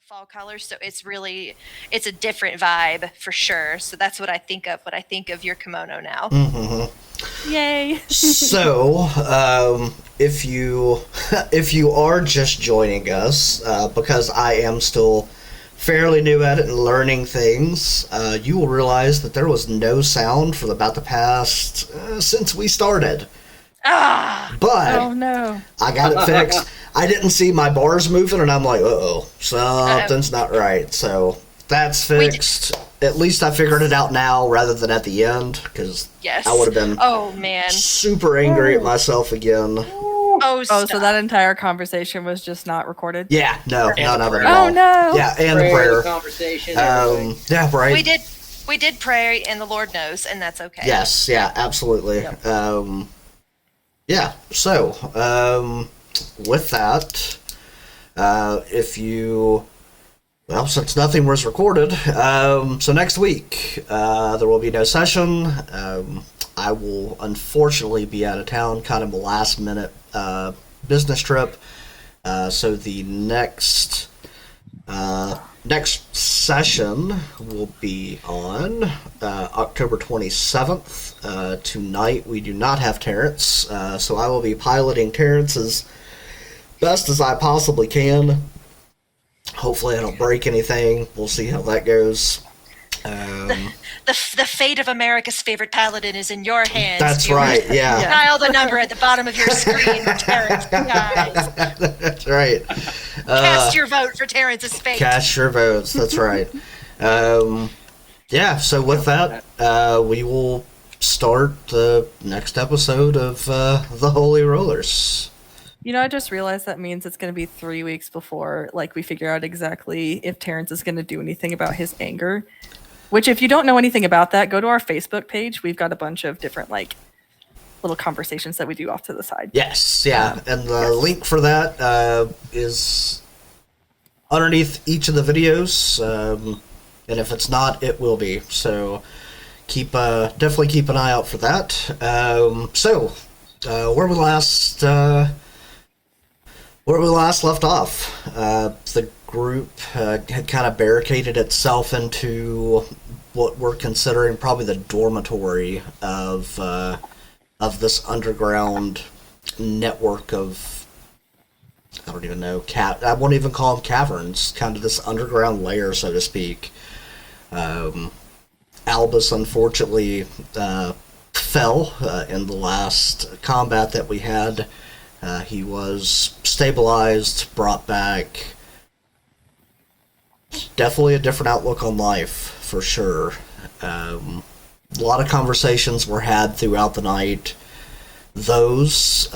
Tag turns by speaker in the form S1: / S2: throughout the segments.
S1: fall colors, so it's a different vibe for sure. So that's what I think of when I think of your kimono now.
S2: Mm-hmm.
S3: Yay!
S2: So, if you are just joining us, because I am still fairly new at it and learning things, you will realize that there was no sound for about the past since we started. But
S3: Oh no!
S2: I got it fixed. I didn't see my bars moving, and I'm like, uh-oh, something's not right. So that's fixed. At least I figured it out now rather than at the end, because
S1: Yes.
S2: I would have been
S1: Oh man.
S2: super angry at myself again.
S1: Oh,
S3: so
S1: stop.
S3: that entire conversation was just not recorded?
S2: Yeah, no,
S4: And
S2: none
S4: the
S2: of it
S4: prayer.
S2: at all.
S3: Oh no!
S2: Yeah, and the prayer.
S4: Conversation, everything.
S2: Yeah, right.
S1: We did pray, and the Lord knows, and that's okay.
S2: Yes, yeah, absolutely.
S3: Yep.
S2: Yeah, so, with that, since nothing was recorded, so next week, there will be no session. I will unfortunately be out of town, kind of a last minute, business trip. So the next session will be on October 27th. Tonight we do not have Terrence, so I will be piloting Terrence as best as I possibly can. Hopefully I don't break anything. We'll see how that goes.
S1: The fate of America's favorite paladin is in your hands.
S2: That's
S1: viewers.
S2: right, yeah.
S1: Dial the number at the bottom of your screen for Terrence, guys.
S2: That's right.
S1: Cast your vote for Terrence's fate.
S2: Cast your votes, that's right. Yeah, so with that, we will start the next episode of The Holy Rollers.
S3: You know, I just realized that means it's going to be 3 weeks before, we figure out exactly if Terrence is going to do anything about his anger. Which, if you don't know anything about that, go to our Facebook page. We've got a bunch of different, little conversations that we do off to the side.
S2: Yes, yeah, and the link for that is underneath each of the videos, and if it's not, it will be. So definitely keep an eye out for that. Where we last left off, the group had kind of barricaded itself into what we're considering probably the dormitory of this underground network of, I don't even know, I won't even call them caverns, kind of this underground layer, so to speak. Albus unfortunately fell in the last combat that we had. He was stabilized, brought back. Definitely a different outlook on life, for sure. A lot of conversations were had throughout the night. Those,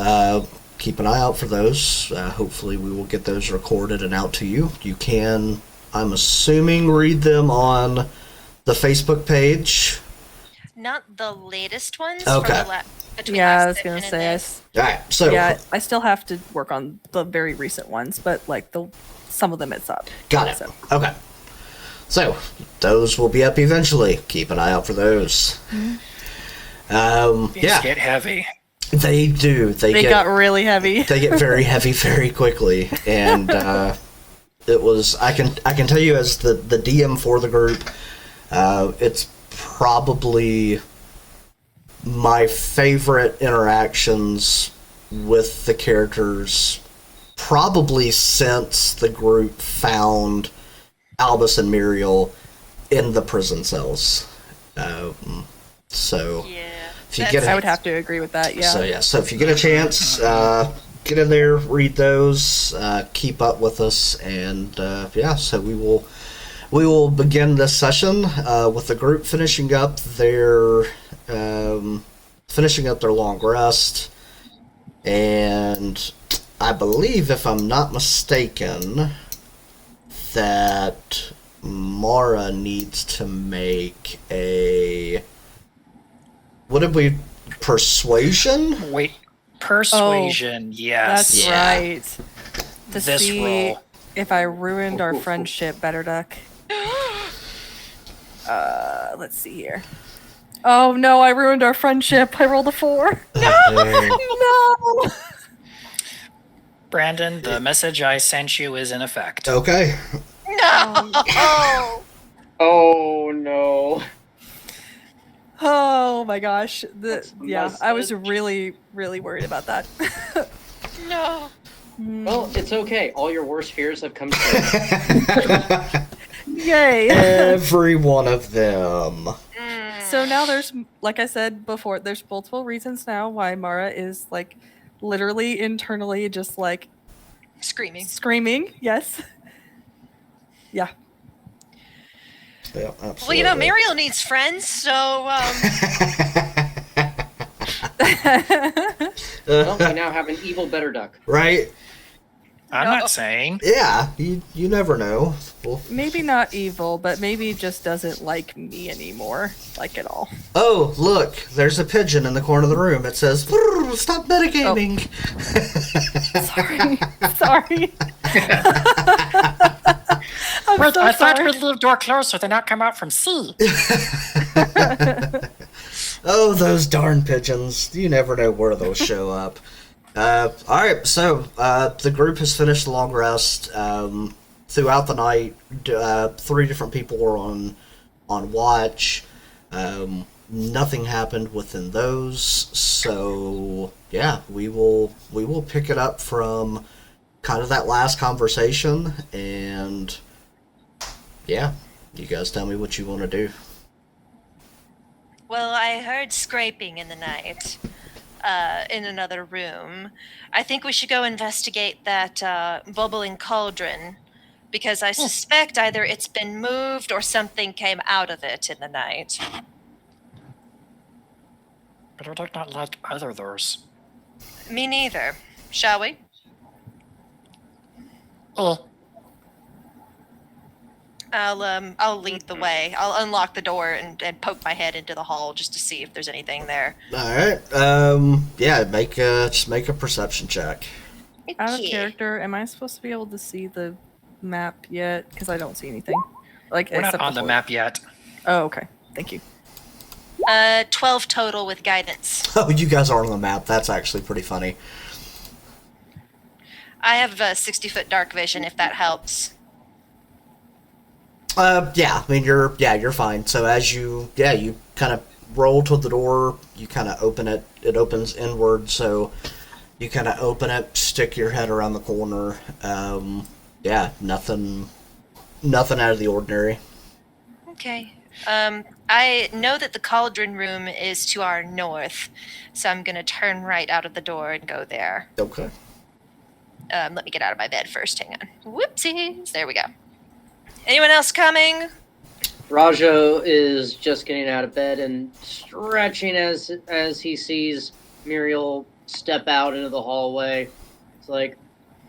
S2: keep an eye out for those. Hopefully we will get those recorded and out to you. You can, I'm assuming, read them on the Facebook page.
S1: Not the latest ones.
S2: Okay.
S1: Between
S3: I
S1: last
S3: was going to
S1: session and
S3: say,
S1: this.
S2: Alright, so...
S3: yeah, I still have to work on the very recent ones, but, some of them it's up.
S2: Got it.
S3: So.
S2: Okay. So, those will be up eventually. Keep an eye out for those.
S3: Mm-hmm.
S4: These get heavy.
S2: They do.
S3: They got really heavy.
S2: They get very heavy very quickly, and it was. I can tell you as the DM for the group, it's probably my favorite interactions with the characters, probably since the group found Albus and Muriel in the prison cells. So
S1: Yeah.
S2: if you get,
S3: I would have to agree with that, yeah.
S2: So if you get a chance, get in there, read those, keep up with us, and so we will begin this session with the group finishing up their long rest, and I believe, if I'm not mistaken, that Mara needs to make a... What did we... Persuasion?
S4: Wait, persuasion, yes.
S3: That's
S2: Yeah.
S3: right. To
S4: This
S3: see
S4: roll.
S3: if I ruined our friendship, Better Duck. Let's see here. Oh no, I ruined our friendship. I rolled a 4. No!
S4: Brandon, the message I sent you is in effect.
S2: Okay.
S1: No! Oh,
S5: Oh no.
S3: Oh my gosh.
S5: That's a
S3: Yeah, I was
S5: message.
S3: really, really worried about that.
S1: no.
S5: Well, it's okay. All your worst fears have come true.
S3: Yay.
S2: Every one of them.
S3: So now there's, like I said before, there's multiple reasons now why Mara is like literally internally just like
S1: Screaming.
S3: screaming. Yes. Yeah.
S2: Yeah, absolutely.
S1: Well, you know, Muriel needs friends, so
S5: Well, we now have an evil better duck.
S2: Right?
S4: I'm
S1: No.
S4: not saying.
S2: Yeah, you never know. Well,
S3: Maybe not evil, but maybe just doesn't like me anymore, like at all.
S2: oh, look, there's a pigeon in the corner of the room. It says, "Brrr, stop metagaming."
S3: Sorry. I'm so
S4: I thought
S3: sorry.
S4: we'd leave the door closed so they not come out from C.
S2: Oh, those darn pigeons. You never know where they'll show up. Alright, so the group has finished the long rest. Throughout the night, 3 different people were on watch. Nothing happened within those, so yeah, we will pick it up from kind of that last conversation, and yeah, you guys tell me what you want to do.
S1: well, I heard scraping in the night in another room. I think we should go investigate that bubbling cauldron because I suspect either it's been moved or something came out of it in the night.
S4: But I would not like either of those.
S1: Me neither. Shall we?
S4: Oh,
S1: I'll lead the way. I'll unlock the door and poke my head into the hall just to see if there's anything there.
S2: Alright, yeah, just make a perception check.
S3: Out of
S1: Yeah.
S3: character, am I supposed to be able to see the map yet? Because I don't see anything. Like
S4: we're not
S3: except
S4: on the
S3: before.
S4: map yet.
S3: Oh, okay. Thank you.
S1: 12 total with guidance.
S2: Oh, you guys are on the map. That's actually pretty funny.
S1: I have a 60-foot dark vision if that helps.
S2: Yeah, I mean, you're fine. So as you kind of roll to the door, you kind of open it. It opens inward, so you kind of open it, stick your head around the corner. Yeah, nothing out of the ordinary.
S1: Okay. I know that the cauldron room is to our north, so I'm gonna turn right out of the door and go there.
S2: Okay.
S1: Let me get out of my bed first. Hang on. Whoopsies. There we go. Anyone else coming?
S5: Rajo is just getting out of bed and stretching as he sees Muriel step out into the hallway. It's like,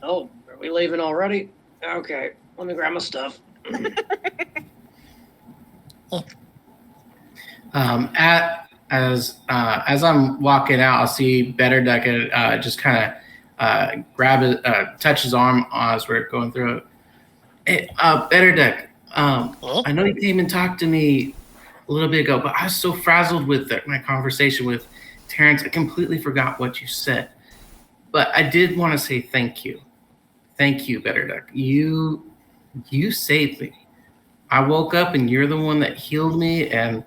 S5: oh, are we leaving already? Okay, let me grab my stuff.
S6: As I'm walking out, I'll see Better Duck just kind of touch his arm as we're going through it. Hey, Better Duck, I know you came and talked to me a little bit ago, but I was so frazzled with my conversation with Terrence, I completely forgot what you said. But I did want to say thank you. Thank you, Better Duck. You saved me. I woke up and you're the one that healed me, and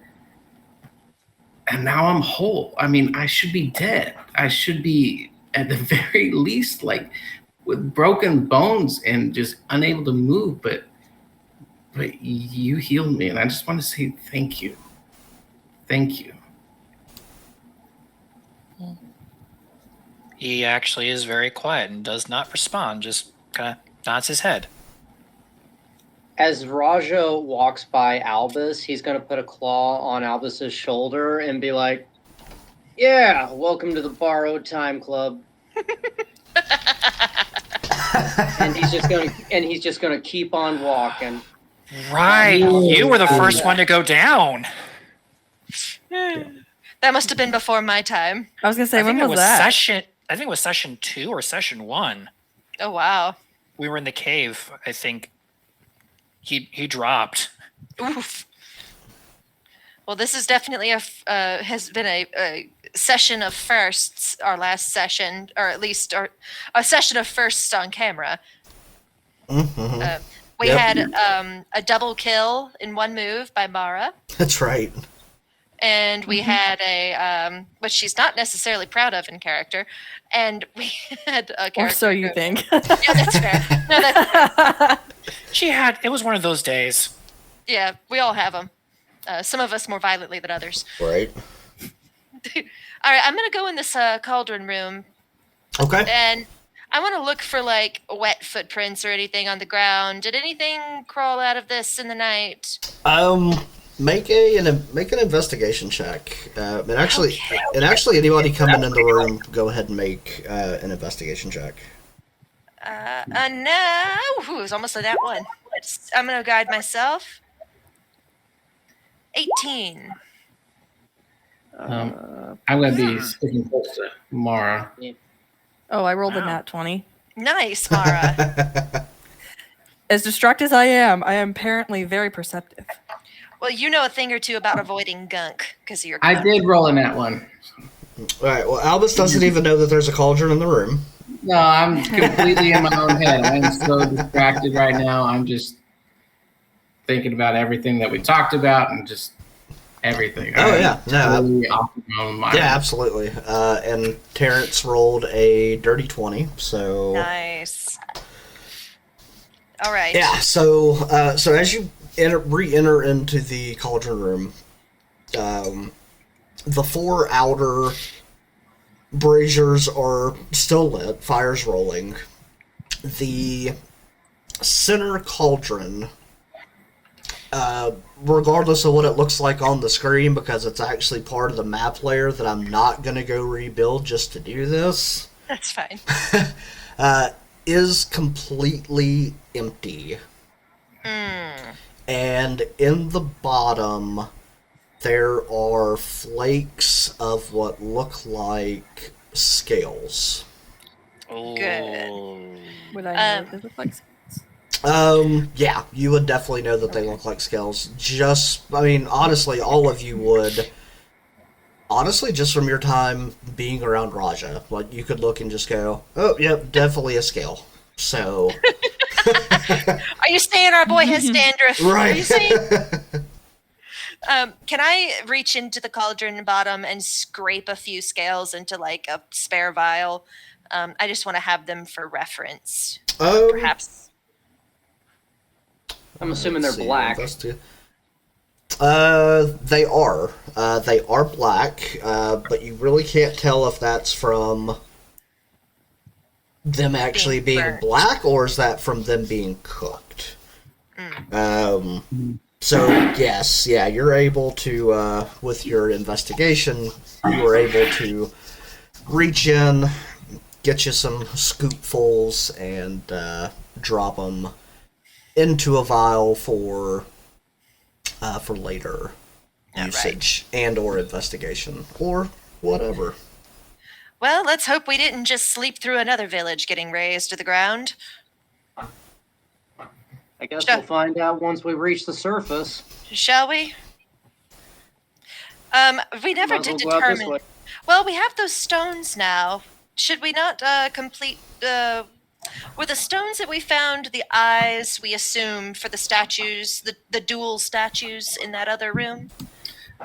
S6: now I'm whole. I mean, I should be dead. I should be at the very least like with broken bones and just unable to move, but you healed me, and I just want to say thank you. Thank you.
S4: He actually is very quiet and does not respond, just kind of nods his head.
S5: As Rajo walks by Albus, he's going to put a claw on Albus's shoulder and be like, "Yeah, welcome to the Borrowed Time Club." and he's just going to keep on walking.
S4: Right, you were the first one to go down.
S1: That must have been before my time.
S3: I was gonna say,
S4: I
S3: when
S4: think it
S3: was
S4: was
S3: that?
S4: I think it was session 2 or session 1.
S1: Oh wow.
S4: We were in the cave. I think he dropped.
S1: Oof. Well, this is definitely has been a session of firsts. Our last session, or at least a session of firsts on camera.
S2: Mm-hmm.
S1: We
S2: Yep.
S1: had a double kill in one move by Mara,
S2: That's right.
S1: and we had a which she's not necessarily proud of in character, and we had a character.
S3: Or so you
S1: go-
S3: think.
S1: Yeah, that's fair. No, that's
S4: It was one of those days.
S1: yeah. We all have them. Some of us more violently than others.
S2: Right.
S1: All right, I'm gonna go in this cauldron room,
S2: Okay.
S1: and I want to look for like wet footprints or anything on the ground. Did anything crawl out of this in the night?
S2: Make an investigation check. And actually, anybody coming in the room, go ahead and make an investigation check.
S1: No. Ooh, it was almost like that one. I'm gonna guide myself. 18.
S6: I'm going to be sticking close to Mara.
S3: Oh, I rolled a nat 20.
S1: Nice, Mara.
S3: As distracted as I am apparently very perceptive.
S1: Well, you know a thing or two about avoiding gunk because of your.
S6: I
S1: gunk.
S6: did roll in that one.
S2: All right. Well, Albus doesn't even know that there's a cauldron in the room.
S6: No, I'm completely in my own head. I'm so distracted right now. I'm just thinking about everything that we talked about and just everything.
S2: Oh, yeah. No,
S6: Totally off my own mind.
S2: Yeah, absolutely. And Terrence rolled a dirty 20. So
S1: Nice. All right.
S2: yeah. So as you re-enter into the cauldron room, the 4 outer braziers are still lit, fires rolling. The center cauldron, regardless of what it looks like on the screen, because it's actually part of the map layer that I'm not going to go rebuild just to do this,
S1: That's fine.
S2: is completely empty.
S1: Mm.
S2: And in the bottom, there are flakes of what look like scales.
S1: Good.
S3: Would I know
S1: Um,
S3: they look like
S2: Yeah, you would definitely know that they look like scales. Honestly, all of you would. Honestly, just from your time being around Raja, like, you could look and just go, oh, yep, definitely a scale. So,
S1: Are you saying our boy has dandruff? Are you
S2: right.
S1: saying? Can I reach into the cauldron bottom and scrape a few scales into like a spare vial? I just want to have them for reference. Perhaps.
S5: I'm assuming they're
S2: Let's see,
S5: black.
S2: They are. They are black, but you really can't tell if that's from them actually being
S1: burnt.
S2: black, or is that from them being cooked. So yes, yeah, you're able to, with your investigation, you were able to reach in, get you some scoopfuls, and drop them into a vial for later
S1: Yeah,
S2: usage and or investigation or whatever.
S1: Well, let's hope we didn't just sleep through another village getting razed to the ground.
S5: I guess
S1: Sure.
S5: we'll find out once we reach the surface.
S1: Shall we? We never
S5: Might as
S1: did
S5: well go out this
S1: determine.
S5: way.
S1: Well, we have those stones now. Should we not complete? Were the stones that we found the eyes we assume for the statues, the dual statues in that other room?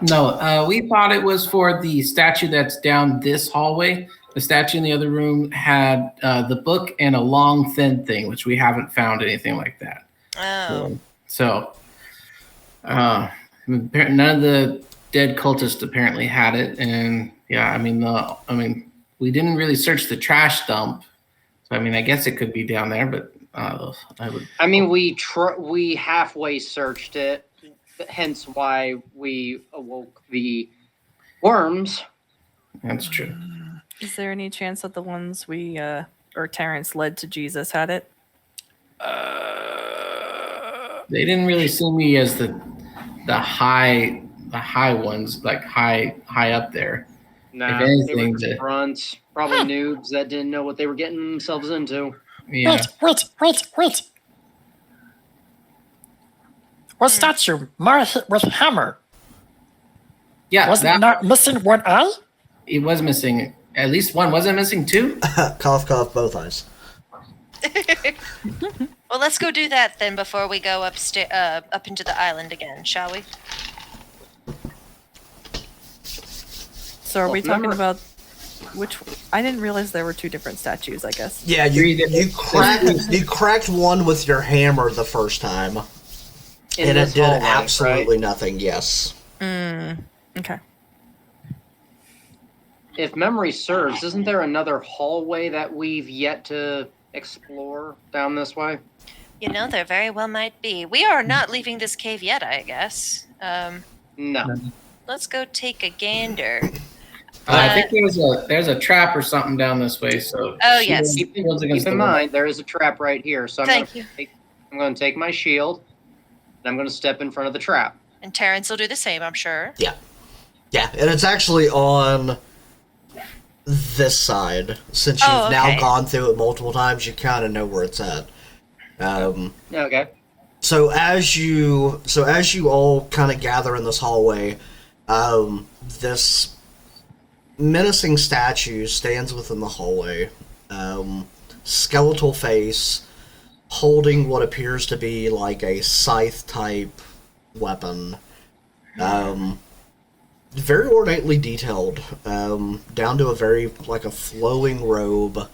S6: No, we thought it was for the statue that's down this hallway. The statue in the other room had the book and a long, thin thing, which we haven't found anything like that.
S1: Oh,
S6: So, none of the dead cultists apparently had it, and yeah, we didn't really search the trash dump, so I guess it could be down there, but I would.
S5: I mean, we halfway searched it, hence why we awoke the worms.
S6: That's true.
S3: Is there any chance that the ones we or Terrence led to Jesus had it?
S6: They didn't really see me as the high ones, like high up there.
S5: Nah,
S6: If anything,
S5: they were just
S6: the-
S5: grunts, probably noobs that didn't know what they were getting themselves into.
S6: Yeah.
S4: Wait. What statue? Mara hit with a hammer.
S6: Yeah,
S4: Wasn't
S6: that
S4: not missing one eye?
S6: it was missing. At least one. Was it missing two?
S2: Cough, cough, both eyes.
S1: Well, let's go do that then before we go up into the island again, shall we?
S3: So are
S5: Well,
S3: we talking
S5: remember-
S3: about which? I didn't realize there were two different statues. I guess.
S2: Yeah, you cracked one with your hammer the first time,
S5: In
S2: and it
S5: this
S2: did
S5: hallway,
S2: absolutely
S5: right?
S2: nothing. Yes.
S3: Okay.
S5: If memory serves, isn't there another hallway that we've yet to explore down this way?
S1: You know, there very well might be. We are not leaving this cave yet, I guess.
S5: No.
S1: Let's go take a gander.
S6: I think there's a trap or something down this way. So
S1: Oh, yes.
S5: Keep
S6: shields against
S5: in
S6: the wall.
S5: mind, there is a trap right here. So I'm
S1: Thank
S5: going
S1: you.
S5: to take my shield, and I'm going to step in front of the trap.
S1: And Terrence will do the same, I'm sure.
S2: Yeah, and it's actually on this side. Since you've
S1: Oh,
S2: now
S1: okay.
S2: gone through it multiple times, you kind of know where it's at.
S5: Okay.
S2: So as you all kind of gather in this hallway, this menacing statue stands within the hallway. Skeletal face, holding what appears to be like a scythe type weapon. Very ornately detailed, down to a very like a flowing robe.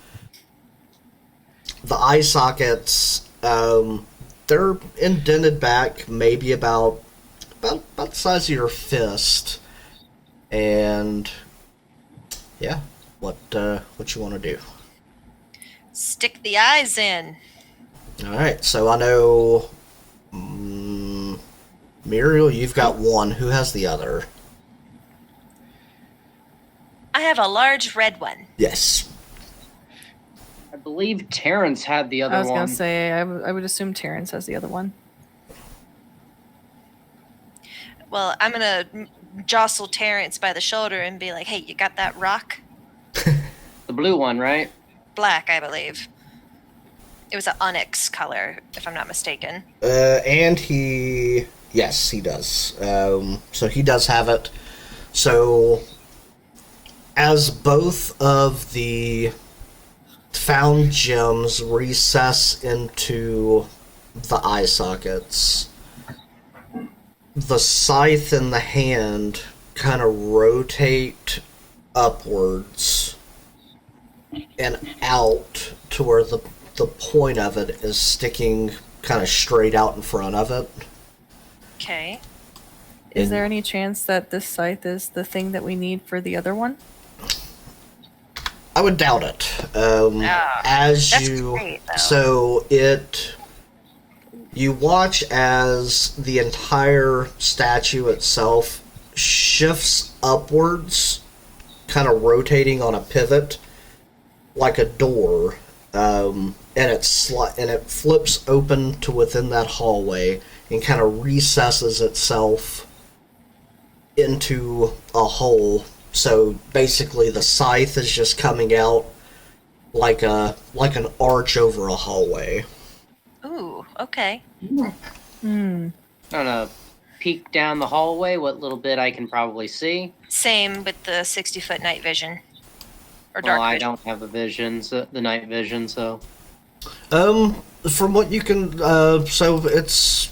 S2: The eye sockets, they're indented back, maybe about the size of your fist, and yeah, what you want to do?
S1: Stick the eyes in.
S2: All right, so I know, Muriel, you've got one. Who has the other?
S1: I have a large red one.
S2: Yes.
S5: I believe Terrence had the other
S3: I was
S5: one.
S3: gonna say I would assume Terrence has the other one.
S1: Well, I'm gonna jostle Terrence by the shoulder and be like, "Hey, you got that rock?
S5: The blue one, right?
S1: Black, I believe. It was an onyx color, if I'm not mistaken."
S2: And yes, he does. So he does have it. So, as both of the found gems recess into the eye sockets, the scythe in the hand kind of rotate upwards and out to where the point of it is sticking kind of straight out in front of it.
S1: Okay.
S3: Is
S2: And-
S3: there any chance that this scythe is the thing that we need for the other one?
S2: I would doubt it.
S1: That's great, though.
S2: So you watch as the entire statue itself shifts upwards, kind of rotating on a pivot, like a door, and it flips open to within that hallway and kind of recesses itself into a hole. So basically, the scythe is just coming out like an arch over a hallway.
S1: Ooh, okay.
S5: I'm gonna peek down the hallway, what little bit I can probably see.
S1: Same with the 60-foot night vision. Or dark
S5: Well, I
S1: vision.
S5: don't have the night vision, so
S2: From what you can, so it's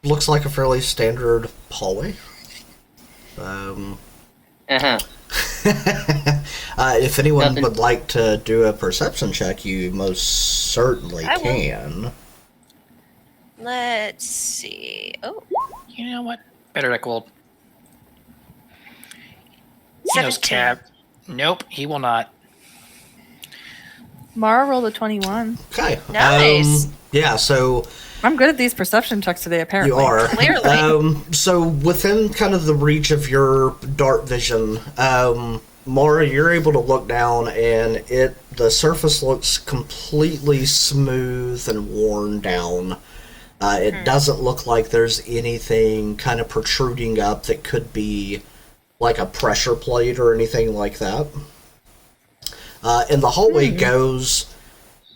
S2: looks like a fairly standard hallway. If anyone
S5: Nothing.
S2: would like to do a perception check, you most certainly
S1: I will.
S2: can.
S1: Let's see. Oh,
S4: You know what? Better like will. He knows
S1: 17.
S4: cab. Nope, he will not.
S3: Mara rolled a 21.
S2: Okay.
S1: Nice.
S2: Yeah. So.
S3: I'm good at these perception checks today, apparently.
S2: You are.
S1: Clearly.
S2: So within kind of the reach of your dark vision, Mara, you're able to look down and the surface looks completely smooth and worn down. It doesn't look like there's anything kind of protruding up that could be like a pressure plate or anything like that. And the hallway goes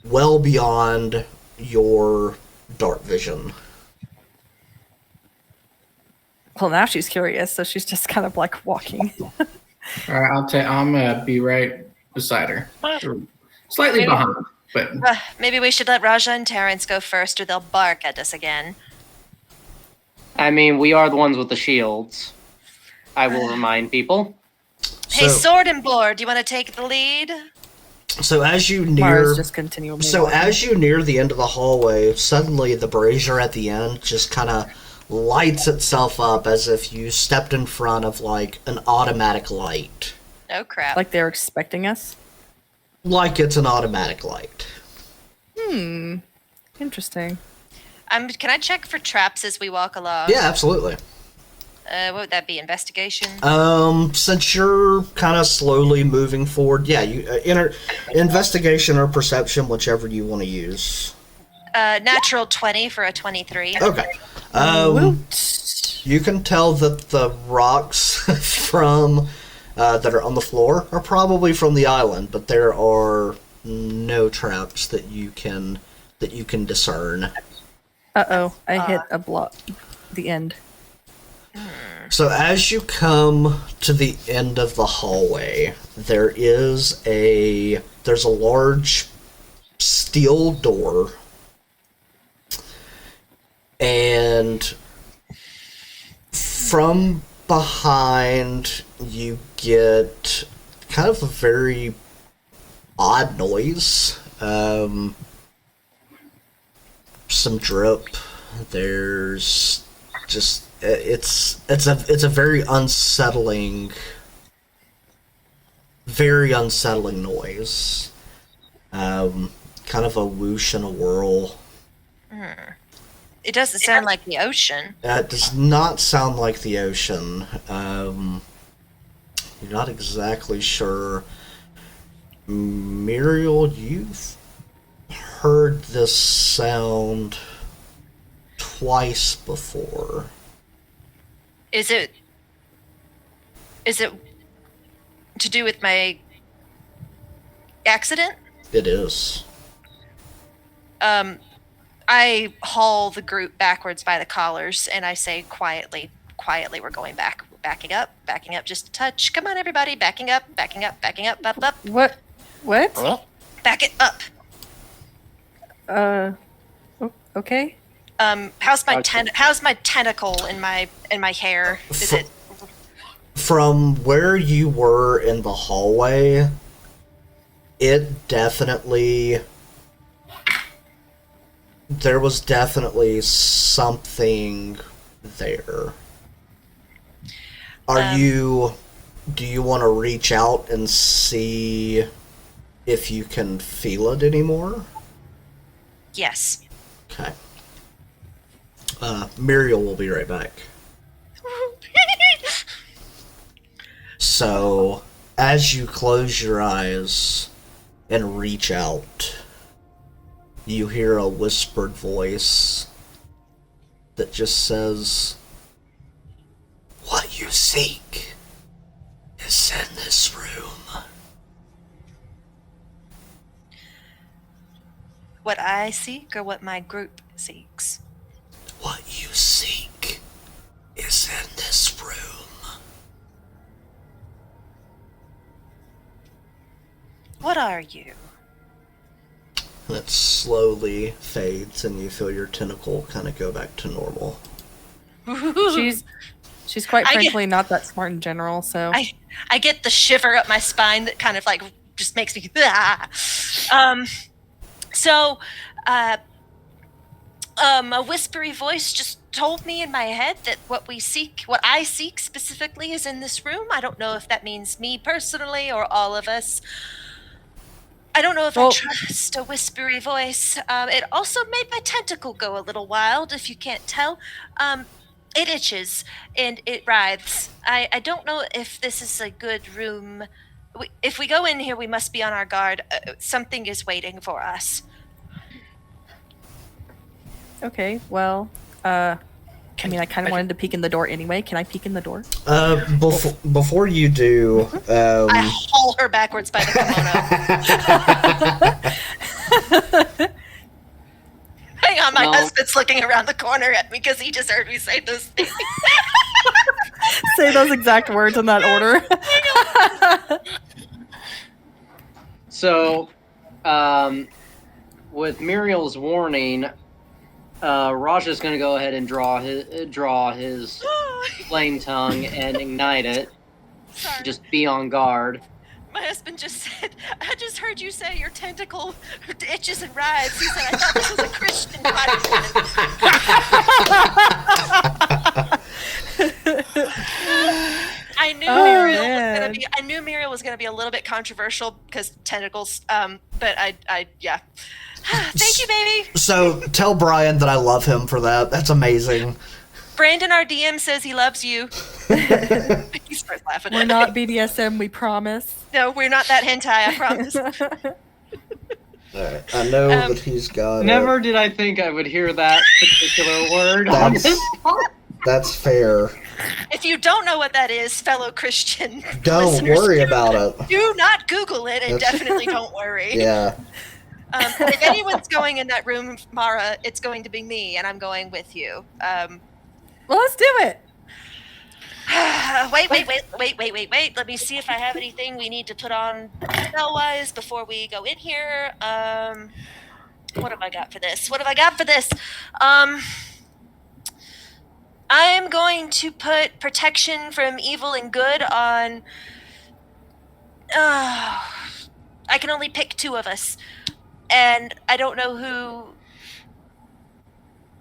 S2: well beyond your dark vision.
S3: Well, now she's curious, so she's just kind of like walking.
S6: All right, I'm gonna be right beside her, slightly behind. But
S1: Maybe we should let Raja and Terrence go first, or they'll bark at us again.
S5: I mean, we are the ones with the shields. I will remind people.
S1: Hey,
S2: So,
S1: Sword and Board, do you want to take the lead?
S2: so as you
S3: Mars
S2: near,
S3: just continually.
S2: so
S3: walking.
S2: as you near the end of the hallway, suddenly the brazier at the end just kind of lights itself up as if you stepped in front of like an automatic light,
S1: Oh crap.
S3: like they're expecting us.
S2: like it's an automatic light.
S3: Interesting.
S1: Can I check for traps as we walk along?
S2: Yeah, absolutely.
S1: What would that be? Investigation?
S2: Since you're kind of slowly moving forward, yeah, you investigation or perception, whichever you want to use.
S1: Natural 20 for a 23.
S2: Okay.
S3: Woot.
S2: You can tell that the rocks from that are on the floor are probably from the island, but there are no traps that you can discern.
S3: Uh-oh, I hit a block. The end.
S2: So as you come to the end of the hallway, there's a large steel door, and from behind you get kind of a very odd noise. Some drip. There's just it's a very unsettling noise. Kind of a whoosh and a whirl.
S1: It doesn't sound like the ocean.
S2: It does not sound like the ocean. You're not exactly sure. Muriel, you've heard this sound twice before.
S1: Is it to do with my accident?
S2: It is.
S1: I haul the group backwards by the collars and I say quietly, we're going back. Backing up just a touch. Come on, everybody, backing up, up.
S3: What?
S4: Well,
S1: Back it up.
S3: Okay.
S1: How's my tentacle in my hair? Is it
S2: From where you were in the hallway, it definitely... There was definitely something there. Do you want to reach out and see if you can feel it anymore?
S1: yes?
S2: Okay. Muriel will be right back. So, as you close your eyes and reach out, you hear a whispered voice that just says, "What you seek is in this room."
S1: What I seek or what my group seeks?
S2: What you seek is in this room.
S1: What are you?
S2: And it slowly fades, and you feel your tentacle kind of go back to normal.
S3: She's quite
S1: I get-
S3: frankly not that smart in general, so
S1: I get the shiver up my spine that kind of like just makes me a whispery voice just told me in my head that what I seek specifically is in this room. I don't know if that means me personally or all of us. I don't know if I
S3: Well-
S1: trust a whispery voice. It also made my tentacle go a little wild, if you can't tell. It itches and it writhes. I don't know if this is a good room. If we go in here, we must be on our guard. Something is waiting for us.
S3: okay. Well, I mean, I kind of wanted to peek in the door anyway. Can I peek in the door?
S2: Before you do,
S1: I haul her backwards by the kimono. Hang on, my
S5: No.
S1: husband's looking around the corner at me because he just heard me say those things.
S3: Say those exact words in that order.
S5: So, with Muriel's warning, Raja's going to go ahead and draw his flame tongue and ignite it.
S1: Sorry.
S5: Just be on guard.
S1: My husband just said, I just heard you say your tentacle itches and writhes. He said, I thought this was a Christian podcast. I knew Muriel was gonna be. I knew Muriel was gonna be a little bit controversial because tentacles. But yeah. Thank you, baby.
S2: So tell Brian that I love him for that. That's amazing.
S1: Brandon, our DM, says he loves you. He starts laughing.
S3: We're not BDSM, we promise.
S1: No, we're not that hentai. I promise.
S2: Alright, I know that he's got.
S5: Never did I think I would hear that particular word on
S2: That's-
S5: this part.
S2: That's fair.
S1: If you don't know what that is, fellow Christian,
S2: Don't
S1: listeners,
S2: worry about it.
S1: Do not Google it, and
S2: That's-
S1: definitely don't worry.
S2: Yeah.
S1: But if anyone's going in that room, Mara, it's going to be me, and I'm going with you.
S3: Well, let's do it.
S1: Wait. Let me see if I have anything we need to put on spell-wise before we go in here. What have I got for this? I'm going to put protection from evil and good on... I can only pick 2 of us. And I don't know who...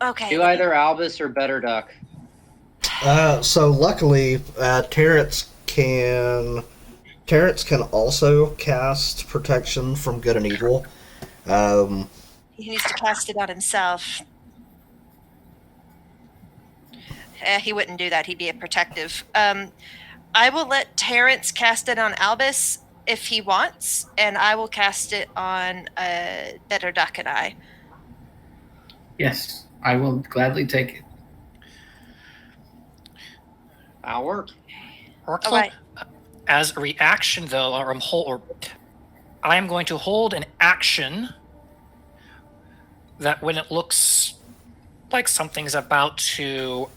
S1: Okay.
S5: Do either Albus or Better Duck.
S2: So luckily, Terrence can also cast protection from good and evil.
S1: He needs to cast it on himself. He wouldn't do that. He'd be a protective. I will let Terrence cast it on Albus if he wants, and I will cast it on Better Duck and I.
S6: Yes, I will gladly take it.
S5: That'll work.
S1: All right.
S4: As a reaction, though, I am going to hold an action that when it looks like something's about to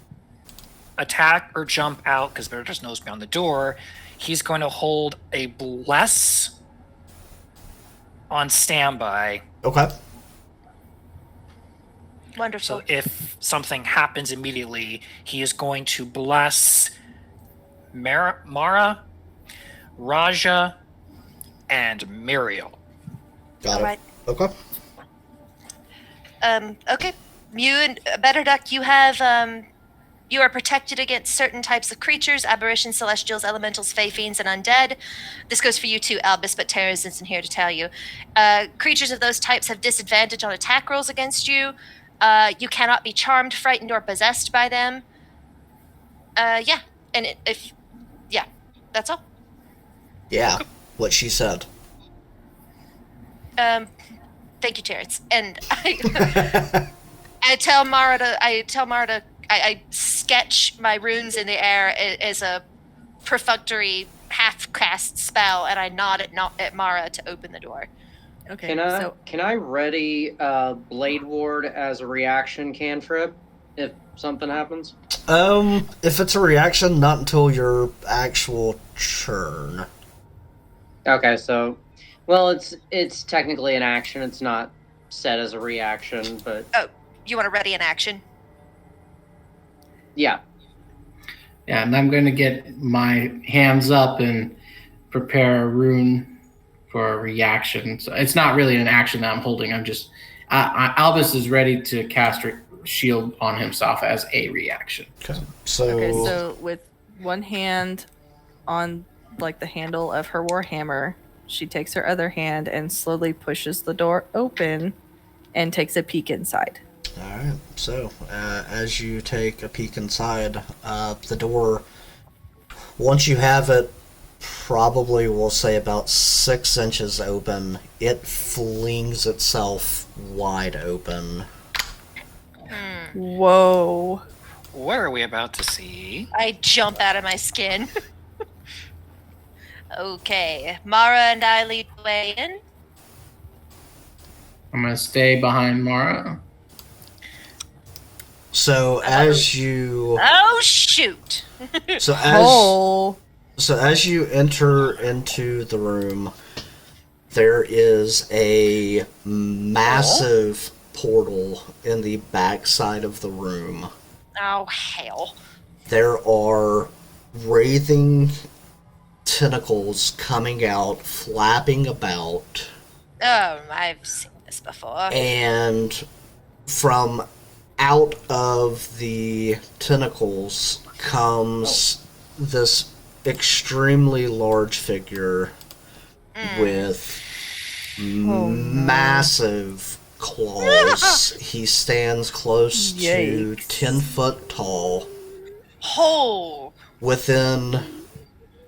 S4: attack or jump out, because Better just knows beyond the door, he's going to hold a bless on standby.
S2: Okay.
S1: Wonderful.
S4: So if something happens immediately, he is going to bless Mara, Raja, and Muriel.
S2: Got
S1: All
S2: it.
S1: right.
S2: Okay.
S1: Okay. You and Better Duck, you have you are protected against certain types of creatures, aberrations, celestials, elementals, fey, fiends, and undead. This goes for you too, Albus, but Terrence isn't here to tell you. Creatures of those types have disadvantage on attack rolls against you. You cannot be charmed, frightened, or possessed by them. Yeah. And that's all.
S2: Yeah. What she said.
S1: Thank you, Terrence. And I tell Mara to I sketch my runes in the air as a perfunctory half-cast spell, and I nod at Mara to open the door.
S3: Okay,
S5: Can I ready Blade Ward as a reaction cantrip if something happens?
S2: If it's a reaction, not until your actual turn.
S5: Okay, so it's technically an action. It's not set as a reaction, but
S1: You want to ready an action?
S5: yeah.
S6: Yeah, and I'm going to get my hands up and prepare a rune for a reaction. So it's not really an action that I'm holding. I'm just Albus is ready to cast shield on himself as a reaction.
S2: Okay.
S3: so with one hand on like the handle of her warhammer, she takes her other hand and slowly pushes the door open and takes a peek inside.
S2: Alright, so as you take a peek inside, the door, once you have it probably, we'll say about 6 inches open, it flings itself wide open.
S3: Whoa.
S4: What are we about to see?
S1: I jump out of my skin. Okay, Mara and I lead the way in.
S6: I'm going to stay behind Mara.
S2: So as you
S1: Oh shoot!
S2: so as
S3: Oh.
S2: so as you enter into the room, there is a massive portal in the back side of the room.
S1: Oh, hell.
S2: There are writhing tentacles coming out, flapping about,
S1: Oh, I've seen this before.
S2: and from out of the tentacles comes this extremely large figure with massive claws. He stands close to
S3: Yikes.
S2: 10 foot tall.
S1: Oh,
S2: Within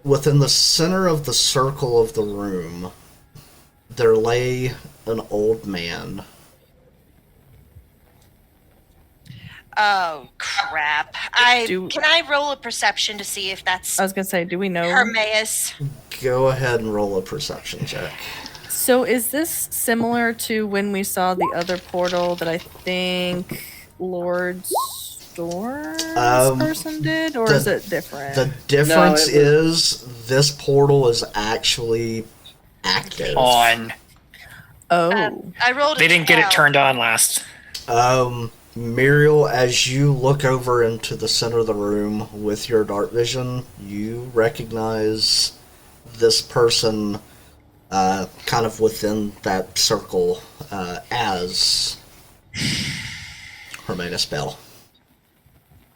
S2: the center of the circle of the room, there lay an old man.
S1: oh, crap. Can I roll a perception to see if that's
S3: I was gonna say, do we know?
S1: Hermaeus?
S2: Go ahead and roll a perception check.
S3: So is this similar to when we saw the other portal that I think Lord Storm's person did, or is it different?
S2: The difference
S5: No, it
S2: is this portal is actually active.
S4: On.
S3: Oh,
S1: I rolled a
S4: They didn't get it
S1: 12.
S4: turned on last.
S2: Muriel, as you look over into the center of the room with your dark vision, you recognize this person kind of within that circle as Hermaeus Bell.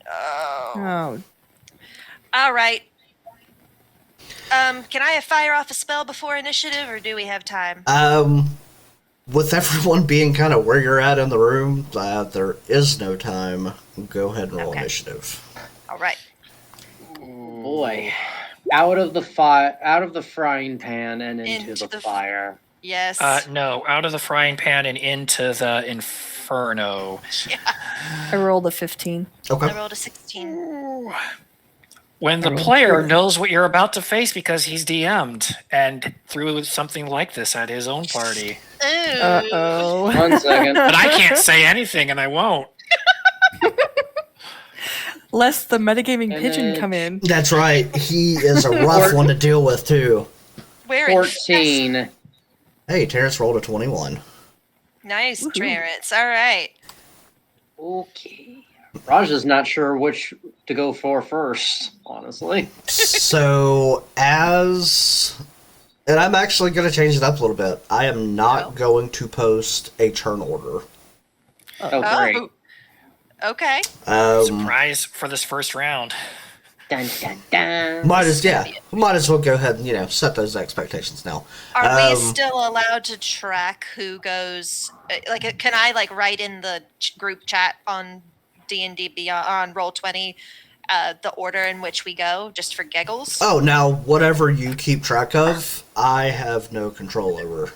S3: oh,
S1: All right. Can I fire off a spell before initiative, or do we have time?
S2: With everyone being kind of where you're at in the room, there is no time. Go ahead and roll
S1: Okay.
S2: initiative.
S1: All right.
S5: Boy, out of the frying pan and into
S1: Into
S5: the
S1: the
S5: fire.
S1: Yes.
S4: No, out of the frying pan and into the inferno.
S3: I rolled a 15.
S1: I
S2: Okay.
S1: rolled a 16.
S4: When the player knows what you're about to face because he's DM'd and threw something like this at his own party.
S1: Ooh.
S3: Uh-oh.
S5: 1 second.
S4: But I can't say anything and I won't.
S3: Lest the metagaming
S5: And
S3: pigeon
S5: then-
S3: come in.
S2: That's right. He is a rough one to deal with, too.
S1: Where
S5: 14.
S2: Hey, Terrence rolled a 21.
S1: Nice, Terrence. All right.
S5: Okay. Raja's not sure which to go for first, honestly.
S2: So, and I'm actually going to change it up a little bit. I am not going to post a turn order.
S5: Oh, great.
S1: Oh. Okay.
S4: Surprise for this first round.
S5: Dun, dun, dun.
S2: Might as well go ahead and set those expectations now.
S1: Are we still allowed to track who goes? Like, can I write in the group chat on D&D Beyond on Roll20 the order in which we go, just for giggles?
S2: Oh, now whatever you keep track of, I have no control over.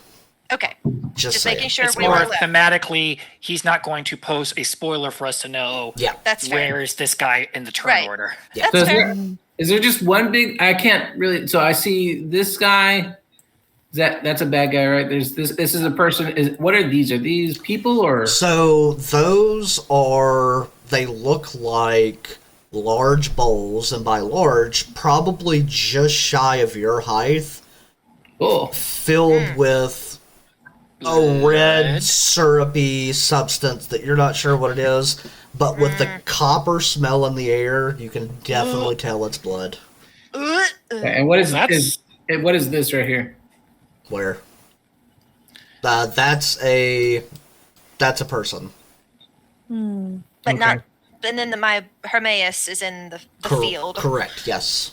S1: Okay.
S2: Just
S1: making
S2: saying.
S1: sure
S4: It's
S1: we
S4: more
S1: were left.
S4: thematically, he's not going to post a spoiler for us to know
S2: Yeah.
S1: That's fair.
S4: where is this guy in the turn
S1: Right.
S4: order.
S2: Yeah.
S1: That's
S6: So
S1: fair.
S6: is there just one big? I can't really. So I see this guy. That's a bad guy, right? There's this. This is a person. What are these? Are these people or?
S2: So they look like large bowls, and by large, probably just shy of your height,
S6: Oh,
S2: filled with a red syrupy substance that you're not sure what it is, but with the copper smell in the air, you can definitely tell it's blood.
S6: and what is
S4: That's-
S6: what is this right here?
S2: Where? That's a person.
S1: But not. And then my Hermaeus is in the field.
S2: Correct. Yes.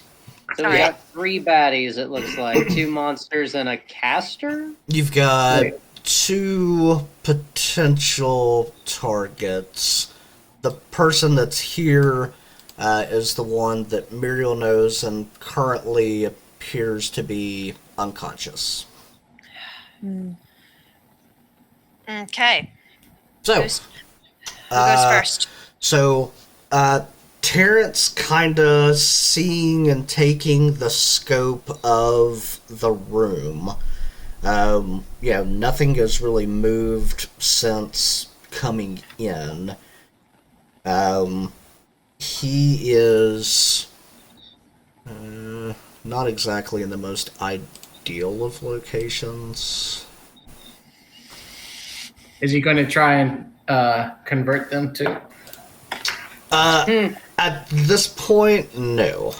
S5: So
S1: All
S5: we
S1: right.
S5: got 3 baddies, it looks like. 2 monsters and a caster?
S2: You've got
S6: Wait.
S2: 2 potential targets. The person that's here is the one that Muriel knows and currently appears to be unconscious.
S1: Okay.
S2: So,
S1: Who goes first?
S2: So, Terrence kind of seeing and taking the scope of the room. Nothing has really moved since coming in. He is not exactly in the most deal of locations.
S6: Is he going to try and convert them to?
S2: At this point, no.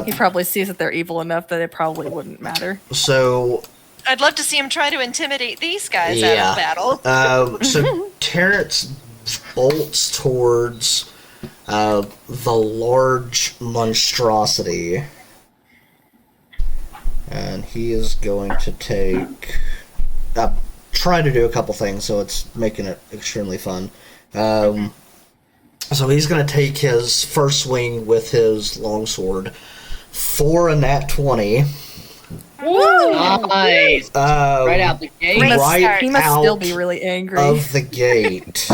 S3: He probably sees that they're evil enough that it probably wouldn't matter.
S2: So,
S1: I'd love to see him try to intimidate these guys
S2: Yeah.
S1: out of battle.
S2: so Terrence bolts towards the large monstrosity, and he is going to take. Try to do a couple things, so it's making it extremely fun. So he's going to take his first swing with his longsword for a nat 20.
S5: Nice. Right out the gate.
S1: Great
S2: Right
S1: start.
S3: He must still be
S2: out
S3: really angry.
S2: of the gate.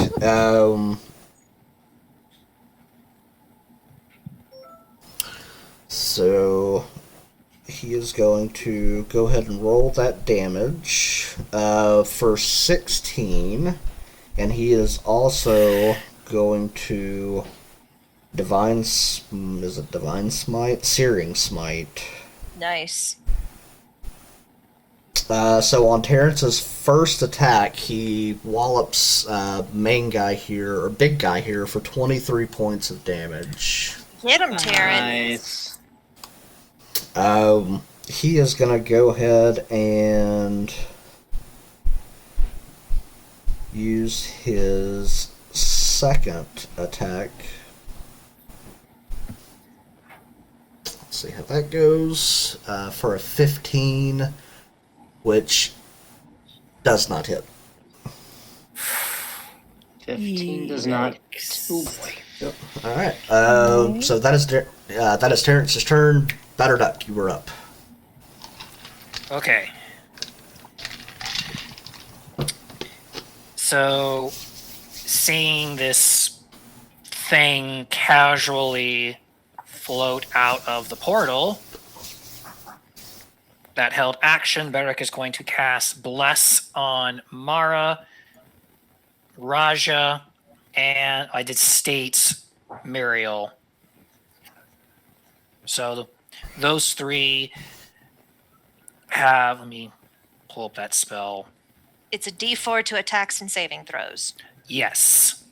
S2: So he is going to go ahead and roll that damage for 16, and he is also going to divine smite, searing smite.
S1: Nice.
S2: So on Terrence's first attack, he wallops main guy here, or big guy here, for 23 points of damage.
S1: Get him, Terrence.
S5: Nice.
S2: He is gonna go ahead and use his second attack. Let's see how that goes. For a 15, which does not hit.
S5: 15 does not. Ooh, boy.
S2: All right. So that is Terrence's turn. Batter Duck, you were up.
S4: Okay. So, seeing this thing casually float out of the portal that held action, Beric is going to cast Bless on Mara, Raja, and I did state Muriel. So those three have, let me pull up that spell.
S1: It's a D4 to attacks and saving throws.
S4: Yes.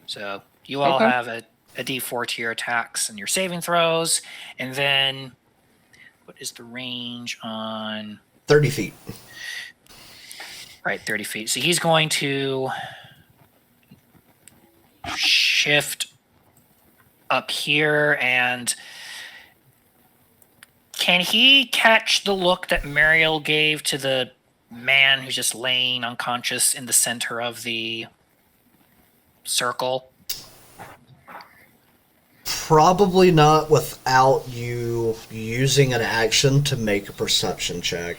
S4: So you all
S3: Okay.
S4: have a D4 to your attacks and your saving throws. And then what is the range on
S2: 30 feet.
S4: right 30 feet? So he's going to shift up here, and can he catch the look that Mariel gave to the man who's just laying unconscious in the center of the circle?
S2: Probably not without you using an action to make a perception check.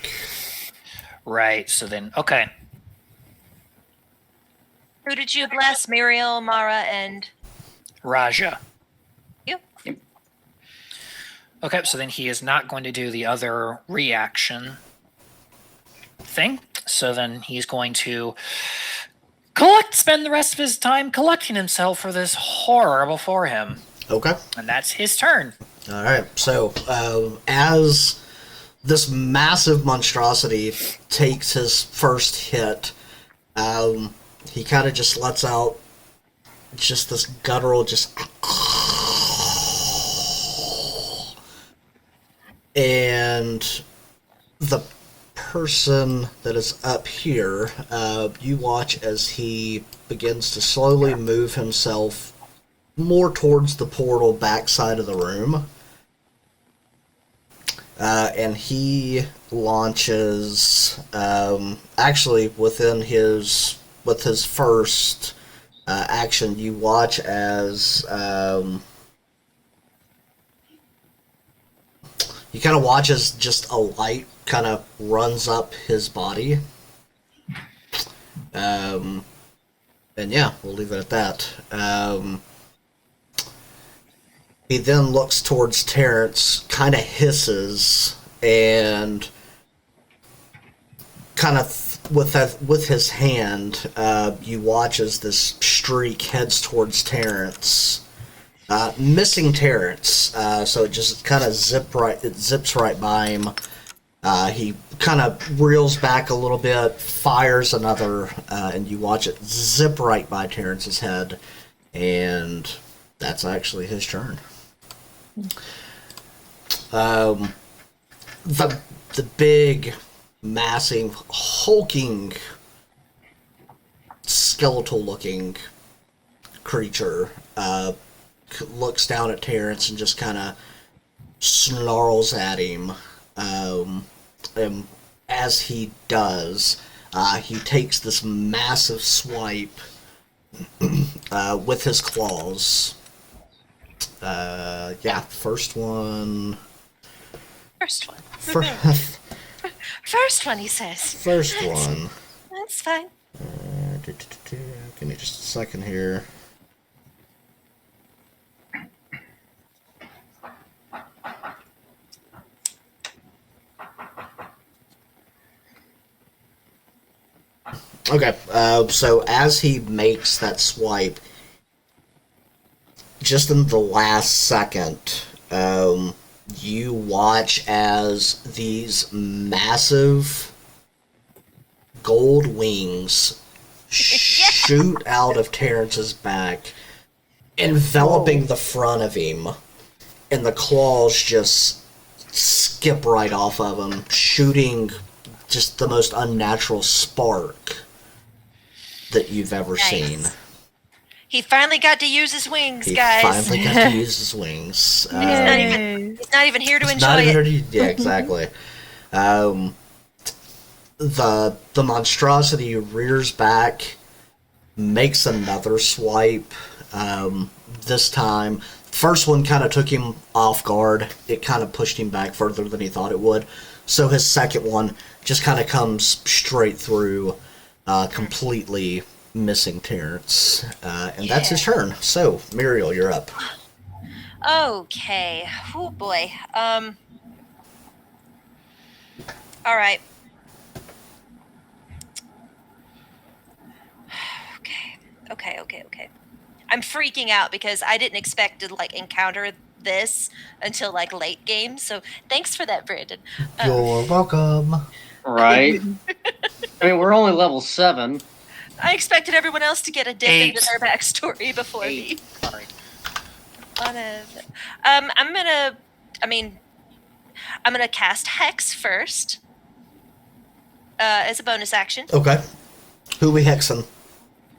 S4: Right, so then, okay.
S1: Who did you bless? Muriel, Mara, and
S4: Raja.
S1: you?
S4: Okay, so then he is not going to do the other reaction thing. So then he's going to spend the rest of his time collecting himself for this horror before him.
S2: Okay.
S4: And that's his turn.
S2: All right. So as this massive monstrosity takes his first hit, he kind of just lets out just this guttural, just, and the person that is up here, you watch as he begins to slowly move himself more towards the portal backside of the room. And he launches, actually with his first action, you watch as you kind of watch as just a light kind of runs up his body. And yeah, we'll leave it at that. He then looks towards Terrence, kind of hisses, and kind of with his hand, you watch as this streak heads towards Terrence, Missing Terrence. So it just kind of zips right by him. He kind of reels back a little bit, fires another, and you watch it zip right by Terrence's head, and that's actually his turn. The big, massive, hulking, skeletal-looking creature looks down at Terrence and just kind of snarls at him. And as he does, he takes this massive swipe with his claws. First one.
S1: First one.
S2: Fir-
S1: First one, he says.
S2: First one.
S1: That's fine.
S2: Give me just a second here. Okay, so as he makes that swipe, just in the last second, you watch as these massive gold wings shoot out of Terrence's back, enveloping the front of him, and the claws just skip right off of him, shooting just the most unnatural spark that you've ever
S1: Nice.
S2: seen.
S1: He finally got to use his wings,
S2: He
S1: guys.
S2: finally got to use his wings.
S1: He's not even here to enjoy
S2: Not even
S1: it.
S2: yeah, exactly. The monstrosity rears back, makes another swipe. This time, first one kind of took him off guard. It kind of pushed him back further than he thought it would. So his second one just kind of comes straight through, completely missing Terrence. And that's his turn. So, Muriel, you're up.
S1: Okay. Oh boy. All right. Okay. I'm freaking out because I didn't expect to encounter this until late game. So thanks for that, Brandon.
S2: You're welcome.
S5: Right? I mean, we're only level 7.
S1: I expected everyone else to get a dip into
S4: 8.
S1: their backstory before me.
S4: 8. Sorry.
S1: I'm gonna cast Hex first as a bonus action.
S2: Okay. Who we hexing?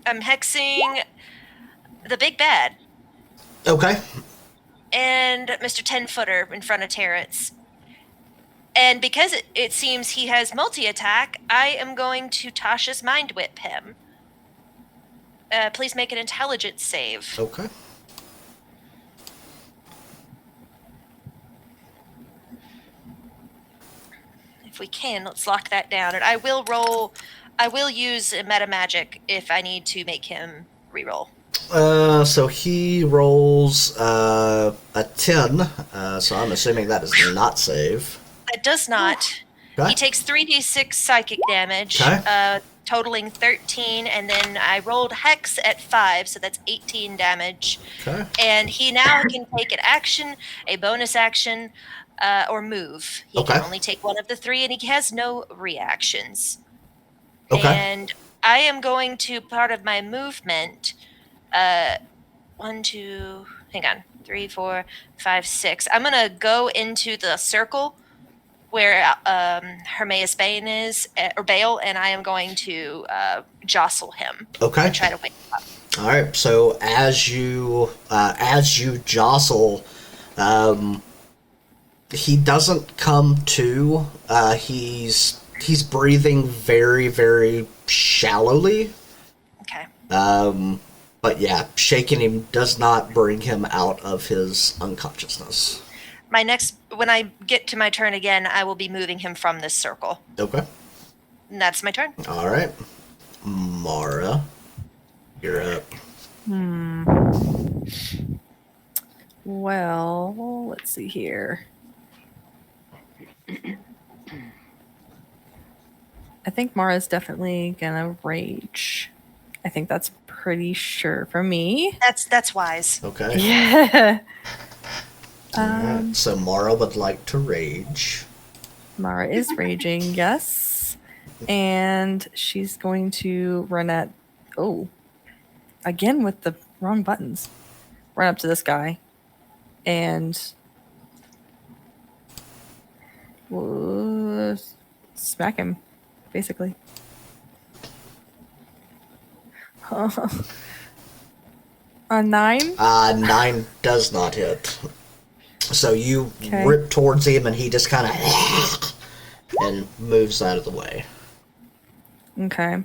S1: I'm hexing the big bad
S2: Okay.
S1: and Mr. 10-footer in front of Terrence. And because it seems he has multi-attack, I am going to Tasha's Mind Whip him. Please make an intelligence save.
S2: Okay.
S1: If we can, let's lock that down. And I will use meta magic if I need to make him reroll.
S2: So he rolls a 10. So I'm assuming that does not save.
S1: It does not.
S2: Okay.
S1: He takes 3d6 psychic damage,
S2: Okay.
S1: totaling 13, and then I rolled Hex at 5, so that's 18 damage.
S2: Okay.
S1: And he now can take an action, a bonus action, or move. He
S2: Okay.
S1: can only take one of the 3, and he has no reactions.
S2: Okay.
S1: And I am going to, part of my movement, 1, 2, hang on, 3, 4, 5, 6. I'm going to go into the circle where Hermaeus Bane is, or Bale, and I am going to jostle him
S2: Okay.
S1: and try to wake him up.
S2: All right. So as you jostle, he doesn't come to. He's breathing very, very shallowly.
S1: Okay.
S2: But yeah, shaking him does not bring him out of his unconsciousness.
S1: When I get to my turn again, I will be moving him from this circle.
S2: Okay.
S1: And that's my turn.
S2: All right. Mara, you're up.
S3: Well, let's see here. I think Mara's definitely gonna rage. I think that's pretty sure for me.
S1: That's wise.
S2: Okay.
S3: Yeah.
S2: Alright, so Mara would like to rage.
S3: Mara is raging, yes. And she's going to run at. Oh. Again with the wrong buttons. Run up to this guy. And. Smack him, basically. A 9?
S2: 9 does not hit. So you
S3: Okay.
S2: rip towards him, and he just kind of and moves out of the way.
S3: Okay.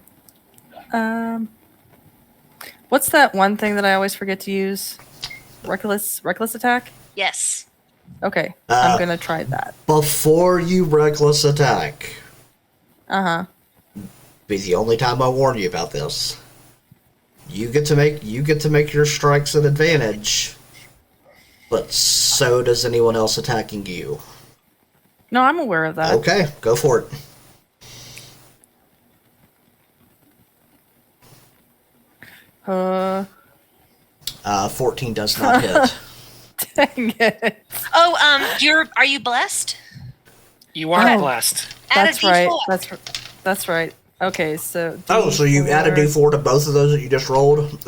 S3: What's that one thing that I always forget to use? Reckless attack?
S1: Yes.
S3: Okay.
S2: Uh,
S3: I'm gonna try that.
S2: Before you reckless attack,
S3: Uh-huh.
S2: be the only time I warn you about this. You get to make your strikes an advantage, but so does anyone else attacking you.
S3: No, I'm aware of that.
S2: Okay, go for it.
S3: Uh
S2: 14 does not hit.
S3: dang it.
S1: Oh, are you blessed?
S4: You are
S3: Oh.
S4: blessed.
S1: Add a
S3: That's right.
S1: D4.
S3: That's right. Okay, so
S2: Oh, so you add a
S3: D4.
S2: D4 to both of those that you just rolled.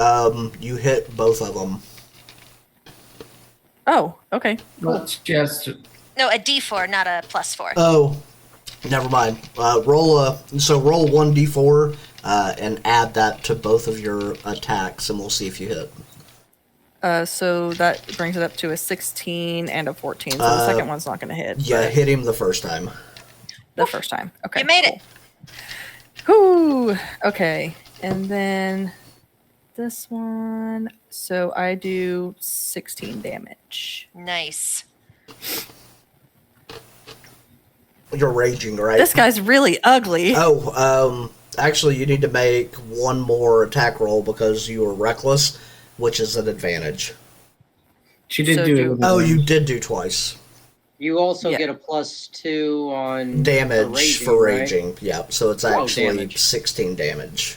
S2: You hit both of them.
S3: Oh, okay.
S6: Let's just.
S1: No, a D4, not a +4.
S2: Oh, never mind. Roll 1d4 and add that to both of your attacks, and we'll see if you hit.
S3: So that brings it up to a 16 and a 14. So the second one's not gonna hit.
S2: Yeah,
S3: but
S2: hit him the first time.
S3: the first time. Okay.
S1: You made it.
S3: Whew. Okay. And then this one. So I do 16 damage.
S1: Nice.
S2: You're raging, right?
S3: This guy's really ugly.
S2: Actually, you need to make one more attack roll because you were reckless, which is an advantage.
S6: She did
S3: So
S6: do
S3: do-
S6: it.
S2: Oh, you did do twice.
S5: You also
S3: Yeah.
S5: get a +2 on
S2: Damage for
S5: right?
S2: raging. Yeah, so it's
S5: Oh,
S2: actually
S5: damage.
S2: 16 damage.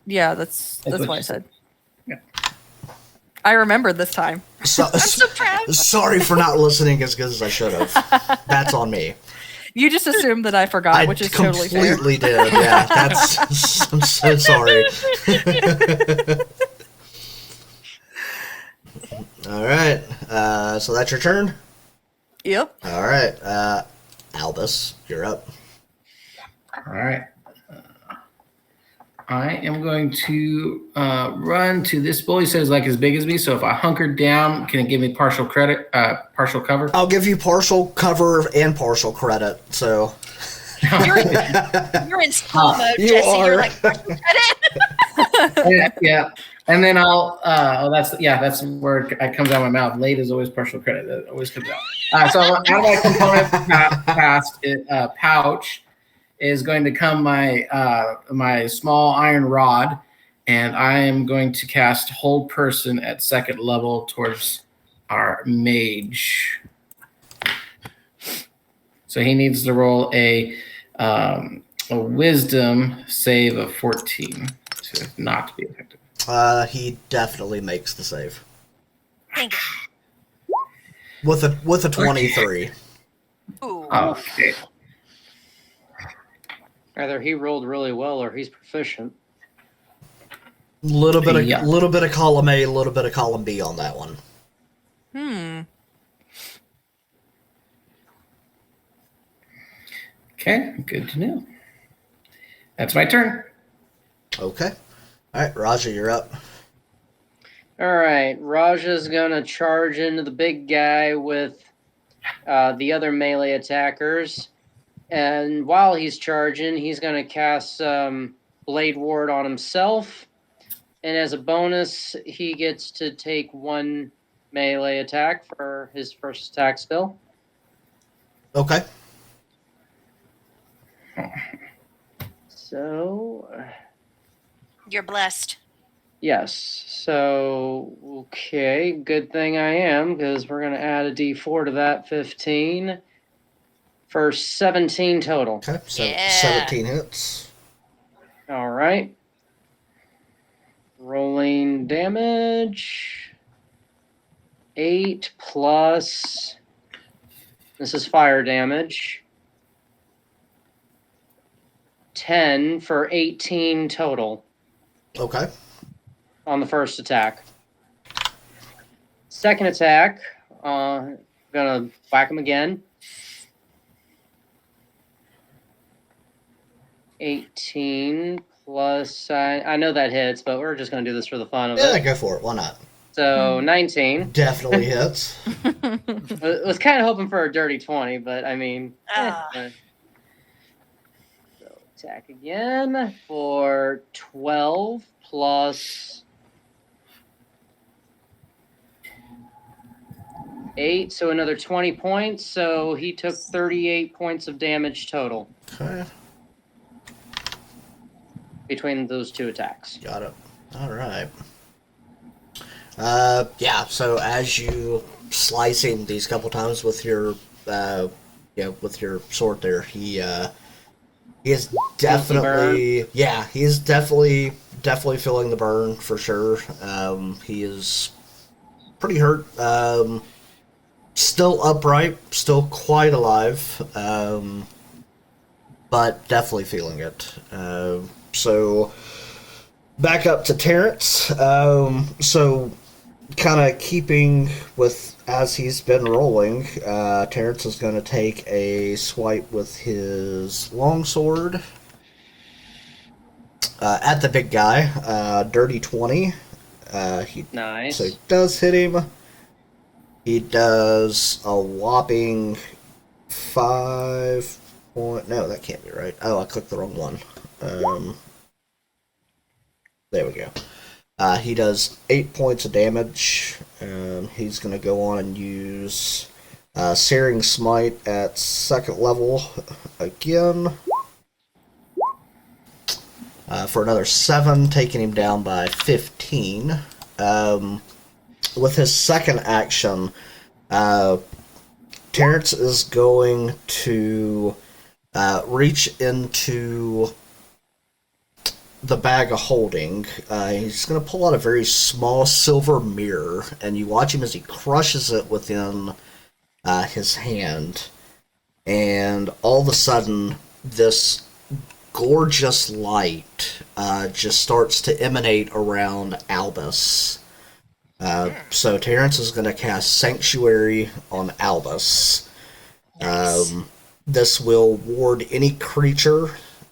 S3: Yeah, that's
S6: what
S3: what I
S6: she
S3: said.
S6: Yeah.
S3: I remembered this time.
S2: So,
S1: I'm so proud.
S2: sorry for not listening as good as I should have. That's on me.
S3: You just assumed that I forgot,
S2: I
S3: which is totally fair.
S2: completely did. Yeah, that's. I'm so sorry. All right. So that's your turn.
S3: Yep.
S2: All right. Albus, you're up.
S6: All right. I am going to run to this bull. He says like as big as me. So if I hunker down, can it give me partial credit, partial cover?
S2: I'll give you partial cover and partial credit. So
S1: You're in slow mode,
S2: you
S1: Jesse. You're
S2: are.
S1: like,
S6: Yeah. And then I'll. That's where it comes out of my mouth. Late is always partial credit. That always comes out. So out of my component pouch is going to come my small iron rod, and I am going to cast Hold Person at second level towards our mage. So he needs to roll a Wisdom save of 14 to not be effective.
S2: he definitely makes the save
S1: thank
S2: with a 23.
S1: you. Ooh.
S6: Okay.
S5: Either he rolled really well or he's proficient.
S2: Little bit
S6: Yeah.
S2: of column A, little bit of column B on that one.
S6: Okay, good to know. That's my turn.
S2: Okay. All right, Raja, you're up.
S5: All right, Raja's gonna charge into the big guy with the other melee attackers, and while he's charging, he's gonna cast Blade Ward on himself, and as a bonus, he gets to take one melee attack for his first attack skill.
S2: Okay.
S5: So,
S1: You're blessed.
S5: yes. So, okay, good thing I am, because we're going to add a d4 to that 15 for 17 total.
S2: Okay. So
S1: Yeah.
S2: 17 hits.
S5: All right. Rolling damage. 8 plus. This is fire damage. 10 for 18 total
S2: Okay.
S5: on the first attack. Second attack, gonna whack him again. 18 plus, I know that hits, but we're just gonna do this for the fun of
S2: Yeah,
S5: it.
S2: go for it. Why not?
S5: So 19.
S2: Definitely hits.
S5: I was kind of hoping for a dirty 20, but I mean.
S1: Ah.
S5: So attack again for 12 plus 8, so another 20 points. So he took 38 points of damage total
S2: Okay.
S5: between those two attacks.
S2: Got it. All right. Yeah. So as you slicing these couple times with your, with your sword there, he is definitely, yeah, he is definitely feeling the burn for sure. He is pretty hurt. Still upright, still quite alive, but definitely feeling it. So back up to Terrence. So kind of keeping with as he's been rolling, Terrence is going to take a swipe with his longsword at the big guy. Dirty 20.
S5: Nice.
S2: So he does hit him. He does a whopping 5 point. No, that can't be right. Oh, I clicked the wrong one. There we go. He does 8 points of damage. He's going to go on and use Searing Smite at second level again. For another 7, taking him down by 15. With his second action, Terrence is going to reach into the bag of holding. He's going to pull out a very small silver mirror, and you watch him as he crushes it within his hand. And all of a sudden, this gorgeous light just starts to emanate around Albus. So Terrence is going to cast Sanctuary on Albus.
S1: Nice.
S2: This will ward any creature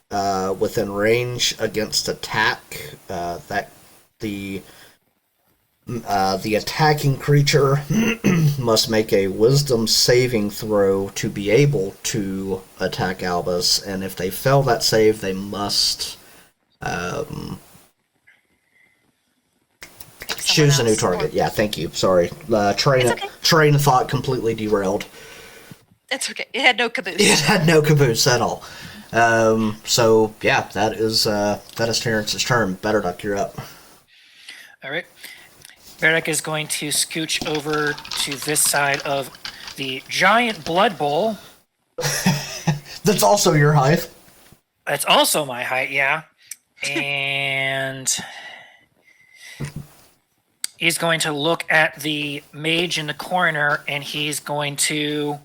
S2: within range against attack. That the attacking creature must make a Wisdom saving throw to be able to attack Albus, and if they fail that save, they must choose a new target. Yeah, thank you. Sorry, train of thought completely derailed.
S1: It's okay. It had no caboose.
S2: It had no caboose at all. So yeah, that is Terrence's turn. Better Duck, you're up.
S4: All right. Beric is going to scooch over to this side of the giant blood bowl.
S2: That's also your height.
S4: That's also my height, yeah. And he's going to look at the mage in the corner, and he's going to...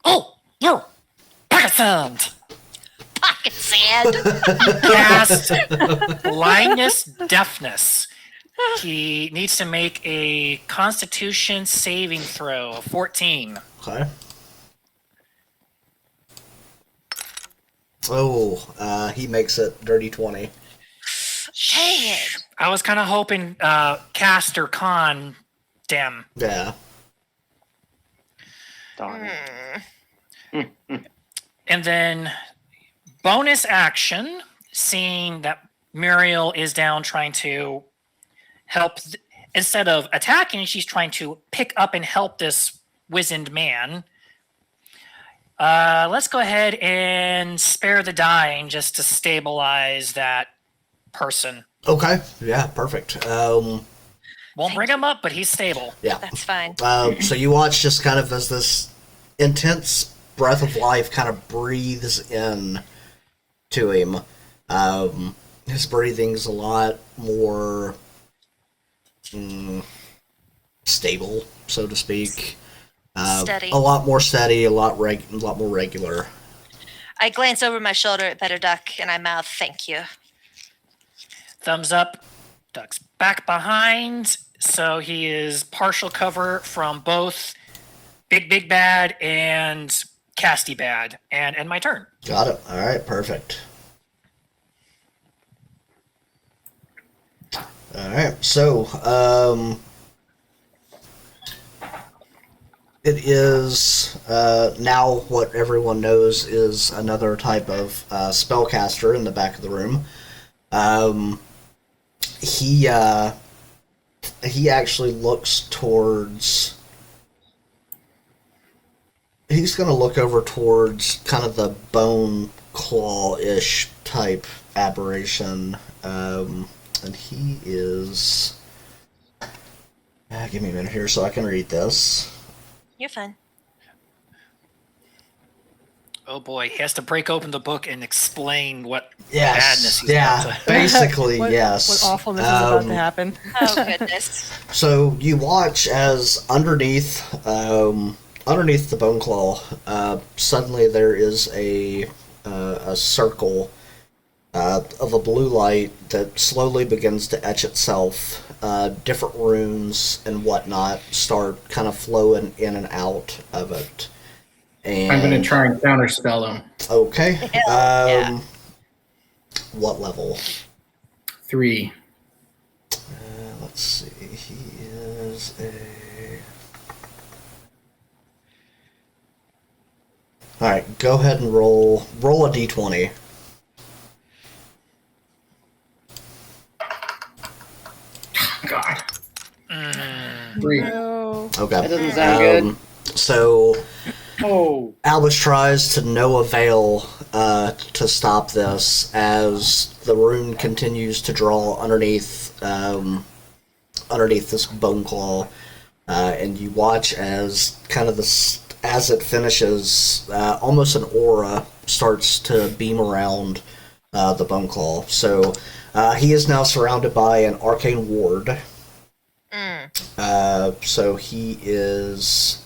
S4: Oh, you! Pocket sand!
S1: Pocket sand.
S4: Cast blindness, deafness. He needs to make a Constitution saving throw of 14.
S2: Okay. Oh, he makes it dirty 20.
S1: Dang it.
S4: I was kind of hoping caster con dem.
S2: Yeah.
S5: Darn.
S4: And then bonus action, seeing that Muriel is down trying to help, instead of attacking, she's trying to pick up and help this wizened man. Let's go ahead and spare the dying just to stabilize that person.
S2: Okay. Yeah, perfect.
S4: Won't bring him up, but he's stable.
S2: Yeah.
S1: That's fine.
S2: So you watch just kind of as this intense breath of life kind of breathes in to him. his breathing's a lot more stable, so to speak.
S1: Steady.
S2: A lot more steady, a lot more regular.
S1: I glance over my shoulder at Better Duck and I mouth, "Thank you."
S4: Thumbs up. Duck's back behind, so he is partial cover from both Big Bad and Casty Bad. And end my turn.
S2: Got it. All right, perfect. All right, so it is now what everyone knows is another type of spellcaster in the back of the room. He actually looks towards. He's going to look over towards kind of the bone claw-ish type aberration, and he is. Give me a minute here so I can read this.
S1: You're fine.
S4: Oh boy, he has to break open the book and explain what
S2: Yes,
S4: madness he's
S2: yeah,
S4: about to...
S2: basically,
S3: What
S2: yes.
S3: awfulness is about to happen?
S1: Oh, goodness.
S2: So you watch as underneath the bone claw, suddenly there is a circle of a blue light that slowly begins to etch itself. Different runes and whatnot start kind of flowing in and out of it. And
S6: I'm going to try and counterspell him.
S2: Okay.
S1: Yeah.
S2: What level?
S6: 3.
S2: Let's see. He is a. All right. Go ahead and roll a d20.
S6: God. 3.
S3: No.
S2: Okay.
S5: That doesn't sound good.
S2: So
S5: Oh,
S2: Albus tries to no avail to stop this as the rune continues to draw underneath this bone claw, and you watch as kind of as it finishes, almost an aura starts to beam around the bone claw. So he is now surrounded by an arcane ward. So he is.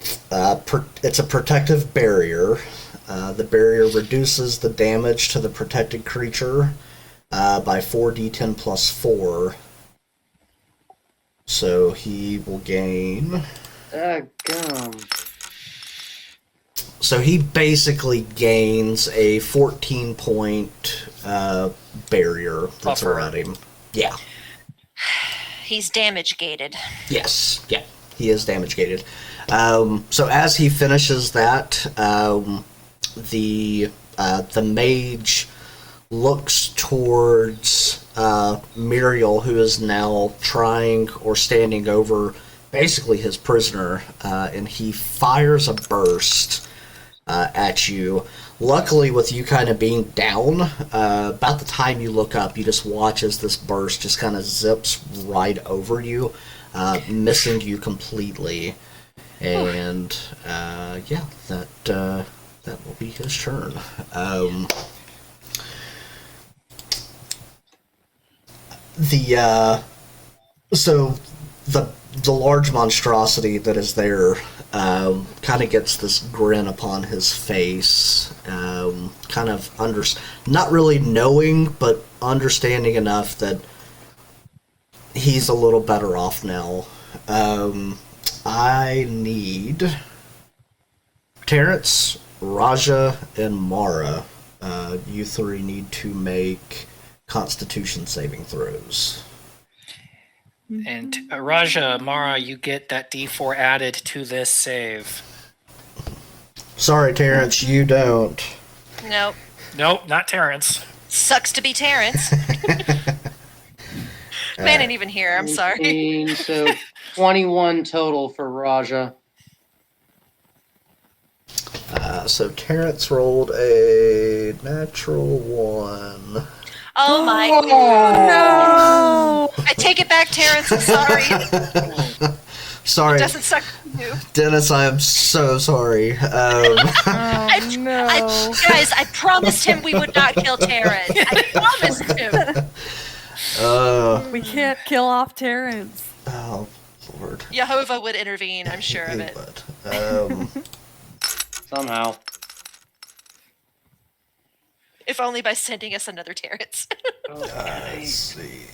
S2: It's a protective barrier. The barrier reduces the damage to the protected creature by 4d10 plus 4. So he will gain.
S5: gum.
S2: So he basically gains a 14-point barrier that's
S4: Buffer.
S2: around him. Yeah.
S1: He's damage gated.
S2: Yes. Yeah. He is damage gated. So as he finishes that, the mage looks towards Muriel, who is now trying or standing over basically his prisoner, and he fires a burst at you. Luckily, with you kind of being down, about the time you look up, you just watch as this burst just kind of zips right over you, missing you completely. And yeah, that will be his turn. So the large monstrosity that is there kind of gets this grin upon his face, kind of not really knowing, but understanding enough that he's a little better off now. I need Terrence, Raja, and Mara. You three need to make Constitution saving throws.
S4: And Raja, Mara, you get that D4 added to this save.
S2: Sorry, Terrence, you don't.
S1: Nope.
S4: Nope, not Terrence.
S1: Sucks to be Terrence. Man ain't even here. I'm sorry.
S5: 18, so 21 total for Raja.
S2: So Terrence rolled a natural 1.
S1: Oh my god.
S3: No.
S1: I take it back, Terrence. I'm sorry.
S2: Sorry.
S1: It doesn't suck. you.
S2: Dennis, I am so sorry.
S3: Oh no.
S1: Guys, I promised him we would not kill Terrence. I promised him.
S3: We can't kill off Terrence.
S2: Oh, Lord.
S1: Jehovah would intervene, I'm sure of
S2: He
S1: it.
S2: would.
S5: Somehow.
S1: If only by sending us another Terrence.
S2: Let's see.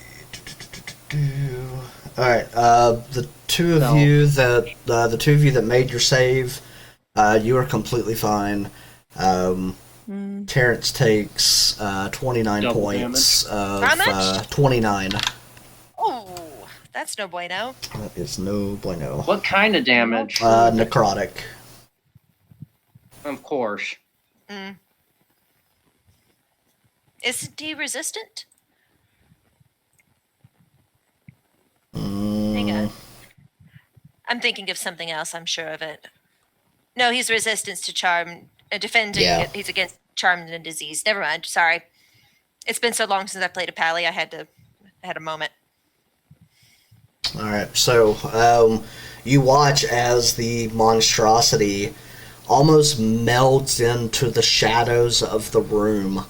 S2: All right. The two of you that made your save, you are completely fine. Terrence takes 29
S5: Double
S2: points of
S1: How much?
S2: 29.
S1: Oh, that's no bueno.
S2: That is no bueno.
S5: What kind of damage?
S2: Necrotic.
S5: Of course.
S1: Isn't he resistant?
S2: Mm,
S1: Hang on. I'm thinking of something else, I'm sure of it. No, he's resistance to charm. Defending,
S2: Yeah.
S1: he's against charm and disease. Never mind, sorry. It's been so long since I played a pally, I had a moment.
S2: All right. So you watch as the monstrosity almost melds into the shadows of the room,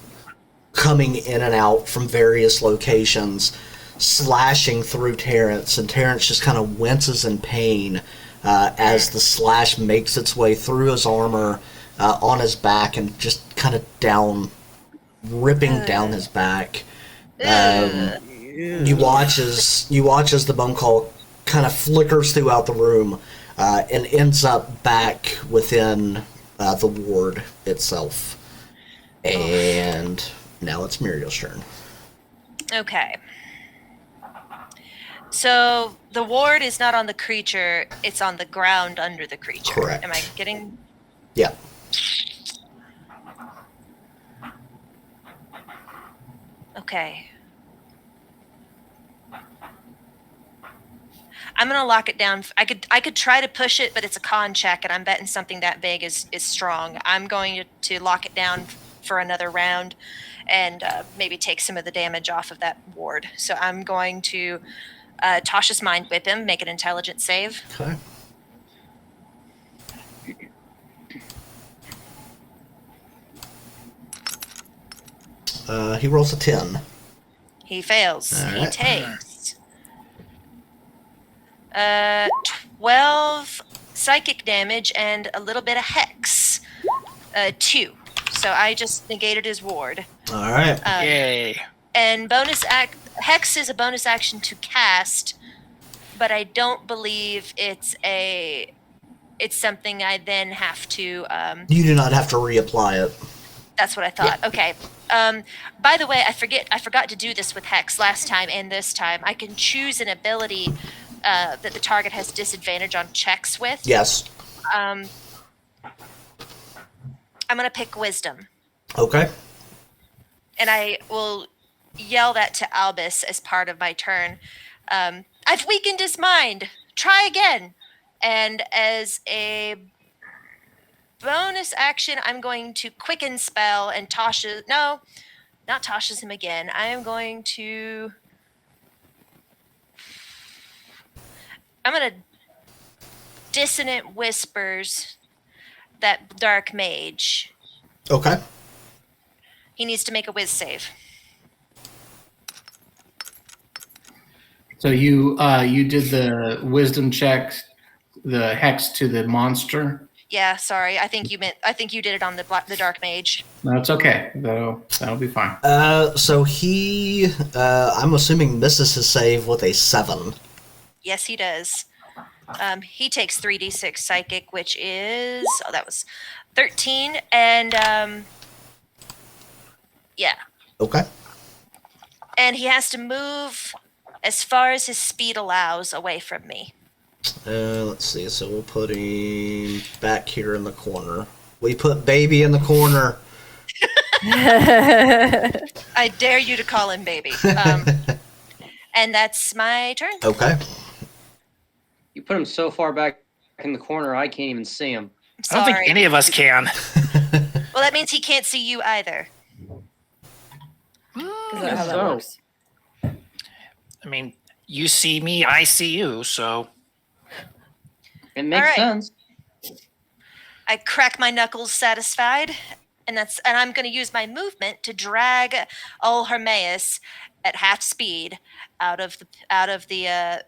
S2: coming in and out from various locations, slashing through Terrence, and Terrence just kind of winces in pain as the slash makes its way through his armor, on his back, and just kind of ripping down his back. You watch as the bone call kind of flickers throughout the room and ends up back within the ward itself. And now it's Muriel's turn.
S1: Okay. So the ward is not on the creature, it's on the ground under the creature.
S2: Correct.
S1: Am I getting...
S2: Yeah.
S1: Okay. I'm gonna lock it down. I could try to push it, but it's a con check, and I'm betting something that big is strong. I'm going to lock it down for another round, and maybe take some of the damage off of that ward. So I'm going to Tasha's Mind Whip him, make an intelligence save.
S2: Okay. He rolls a 10.
S1: He fails.
S2: All
S1: He
S2: right.
S1: takes 12 psychic damage and a little bit of hex. 2. So I just negated his ward.
S2: All right.
S4: Yay.
S1: And hex is a bonus action to cast, but I don't believe it's something I then have to
S2: You do not have to reapply it.
S1: that's what I thought. Okay. By the way, I forgot to do this with Hex last time and this time. I can choose an ability that the target has disadvantage on checks with.
S2: Yes.
S1: I'm going to pick Wisdom.
S2: Okay.
S1: And I will yell that to Albus as part of my turn. I've weakened his mind. Try again. And as a bonus action, I'm going to quicken spell and Tasha. No, not Tasha's him again. I am going to. I'm going to Dissonant Whispers that Dark Mage.
S2: Okay.
S1: He needs to make a whiz save.
S6: So you did the wisdom check, the hex to the monster.
S1: Yeah, sorry. I think you did it on the Dark Mage.
S6: No, it's okay. That'll be fine.
S2: So he, I'm assuming misses his save with a 7.
S1: Yes, he does. He takes 3d6 psychic, which is that was 13, and yeah,
S2: Okay.
S1: and he has to move as far as his speed allows away from me.
S2: Let's see. So we'll put him back here in the corner. We put baby in the corner.
S1: I dare you to call him baby. And that's my turn.
S2: Okay.
S5: You put him so far back in the corner, I can't even see him.
S4: I don't
S1: Sorry.
S4: think any of us can.
S1: Well, that means he can't see you either.
S3: Is that how that
S5: So-
S3: works?
S4: I mean, you see me, I see you, so
S5: It makes
S1: Alright.
S5: sense.
S1: I crack my knuckles satisfied, and I'm going to use my movement to drag old Hermaeus at half speed out of the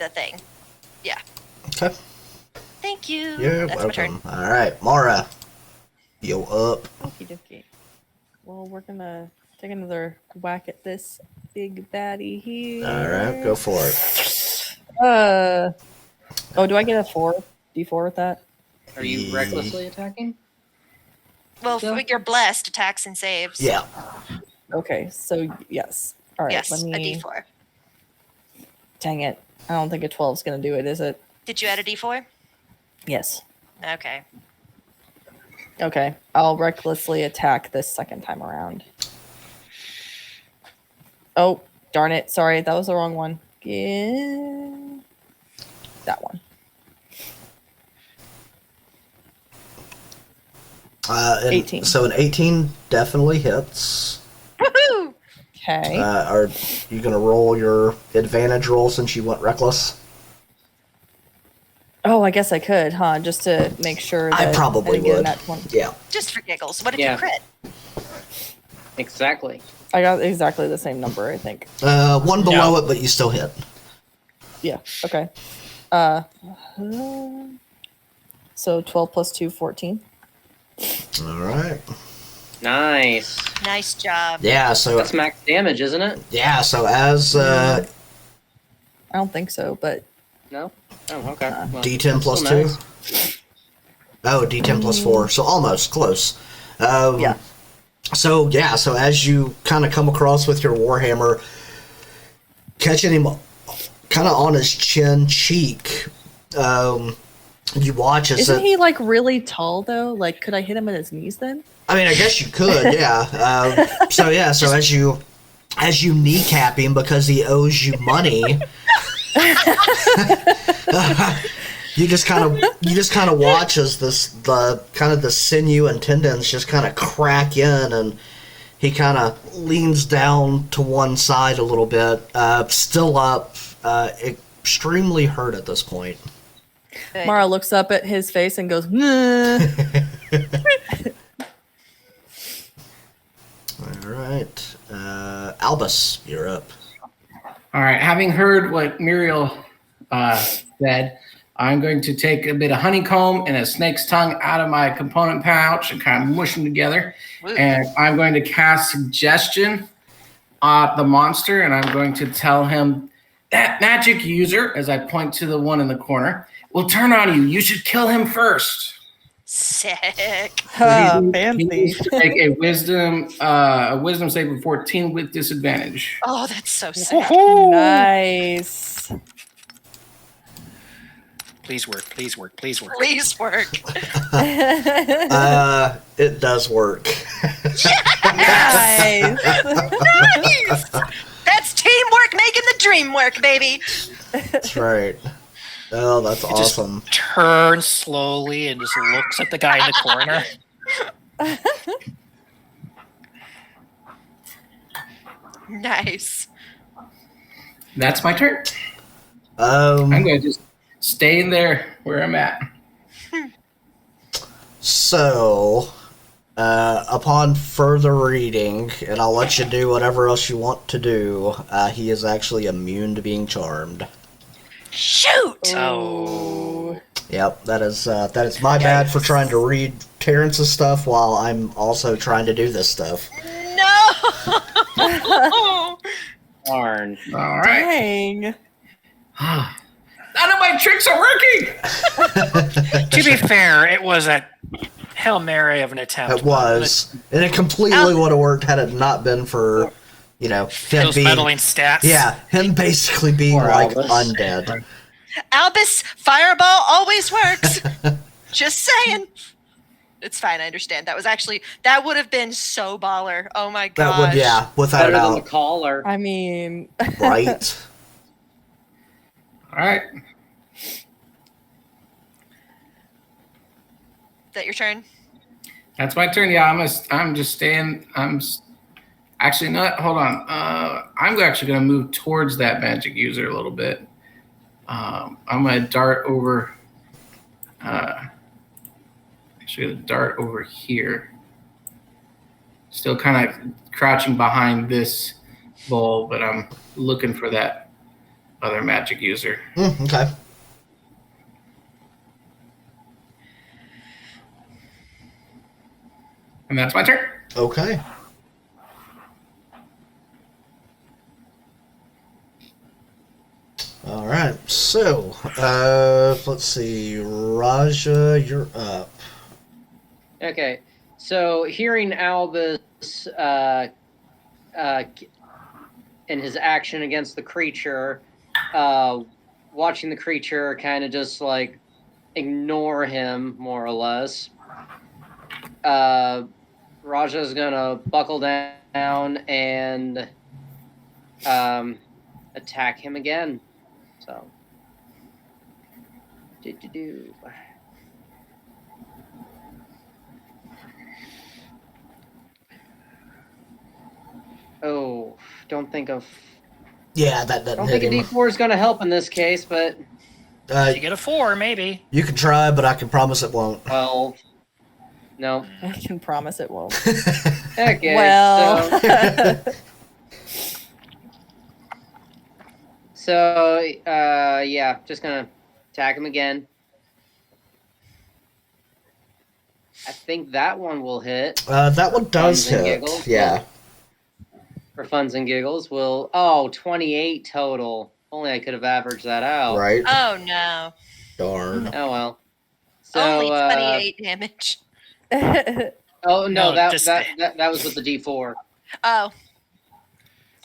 S1: thing.
S2: Okay.
S1: Thank you.
S2: You're
S1: That's my turn.
S2: welcome. All right, Mara. Yo up.
S3: Okie dokie. Well, we're gonna take another whack at this big baddie here.
S2: All right, go for it.
S3: Oh, do I get a 4d4 with that?
S5: Are you recklessly attacking?
S1: Well,
S5: Yeah.
S1: you're blessed. Attacks and saves.
S2: Yeah.
S3: Okay, so yes. All right,
S1: Yes,
S3: let me.
S1: a D4.
S3: Dang it! I don't think a 12 is gonna do it, is it?
S1: Did you add a D4?
S3: Yes.
S1: Okay.
S3: Okay, I'll recklessly attack this second time around. Oh, darn it! Sorry, that was the wrong one. That one.
S2: And
S3: 18.
S2: So an 18 definitely hits.
S1: Woohoo!
S3: Okay.
S2: Are you gonna roll your advantage roll since you went reckless?
S3: Oh, I guess I could, huh? Just to make sure. That
S2: I probably
S3: didn't get a
S2: would.
S3: nat 20.
S2: Yeah.
S1: Just for giggles. What if
S5: Yeah.
S1: you crit?
S5: Exactly.
S3: I got exactly the same number, I think.
S2: One below it, but you still hit.
S3: Yeah. Okay. So 12 plus 2, 14.
S2: All right.
S5: Nice.
S1: Nice job.
S2: Yeah. So
S5: That's max damage, isn't it?
S2: yeah. So as
S3: I don't think so, but
S5: No? Oh, okay. Well,
S2: D10 plus
S5: still
S2: 2.
S5: nice.
S2: Oh, D10 plus 4. So almost close.
S3: yeah.
S2: So yeah, so as you kind of come across with your warhammer, catching him kind of on his chin cheek, you watch as
S3: Isn't he like really tall though? Like, could I hit him at his knees then?
S2: I mean, I guess you could, yeah. So yeah, so as you kneecap him because he owes you money. You just kind of watch as the sinew and tendons just kind of crack in, and he kind of leans down to one side a little bit, still up, extremely hurt at this point.
S1: Good.
S3: Mara looks up at his face and goes, nah.
S2: All right, Albus, you're up.
S6: All right. Having heard what Muriel said, I'm going to take a bit of honeycomb and a snake's tongue out of my component pouch and kind of mush them together.
S1: Woo.
S6: And I'm going to cast suggestion on the monster, and I'm going to tell him that magic user, as I point to the one in the corner, will turn on you. You should kill him first.
S1: Sick.
S3: Ah,
S6: He
S3: fancy.
S6: needs to make a wisdom save of 14 with disadvantage.
S1: Oh, that's so sick.
S3: Nice.
S4: Please work. Please work. Please work.
S1: Please work.
S2: It does work.
S3: Nice.
S1: Nice. That's teamwork making the dream work, baby.
S2: That's right. Oh, that's
S4: just-
S2: awesome.
S4: Turns slowly and just looks at the guy in the corner.
S1: Nice.
S6: That's my turn. I'm
S2: Um,
S6: going to just stay in there where I'm at.
S2: so, upon further reading, and I'll let you do whatever else you want to do, he is actually immune to being charmed.
S1: Shoot.
S4: Oh.
S2: Yep, that is my bad for trying to read Terrence's stuff while I'm also trying to do this stuff.
S1: No.
S5: Darn.
S6: All right.
S3: Dang.
S6: None of my tricks are working.
S4: To be fair, it was a Hail Mary of an attempt.
S2: It was, and it completely would have worked had it not been for, him
S4: Those
S2: being,
S4: meddling stats.
S2: yeah, him basically being
S5: Poor
S2: like
S5: Albus.
S2: undead.
S1: Albus, fireball always works. Just saying. It's fine. I understand. That would have been so baller. Oh my gosh.
S2: That would, yeah, without
S5: Better
S2: a
S5: than the
S2: doubt,
S5: caller.
S3: I mean,
S2: right?
S6: All right.
S1: Is that your turn?
S6: That's my turn. Yeah, I'm just staying. Actually not. Hold on. I'm actually going to move towards that magic user a little bit. I'm gonna dart over. Actually, gonna dart over here. Still kind of crouching behind this bowl, but I'm looking for that other magic user.
S2: Okay.
S6: And that's my turn.
S2: Okay. All right. So, let's see. Raja, you're up.
S5: Okay, so hearing Albus and his action against the creature, watching the creature kind of just like ignore him more or less. Raja's gonna buckle down and attack him again. So, do. Oh, don't think of.
S2: Yeah, that doesn't
S5: Don't
S2: hit
S5: think a
S2: him.
S5: D4 is going to help in this case, but
S4: If you get a 4, maybe.
S2: You can try, but I can promise it won't.
S5: 12. No.
S3: I can promise it won't.
S5: Okay.
S3: Well,
S5: So, yeah, just gonna attack him again. I think that one will hit.
S2: That one does
S5: Funs and
S2: hit.
S5: giggles.
S2: Yeah.
S5: For funs and giggles, 28 total. Only I could have averaged that out.
S2: Right.
S1: Oh no.
S2: Darn.
S5: Oh well. So,
S1: Only 28 damage.
S5: Oh no,
S4: No,
S5: that
S4: just-
S5: was with the D4.
S1: Oh,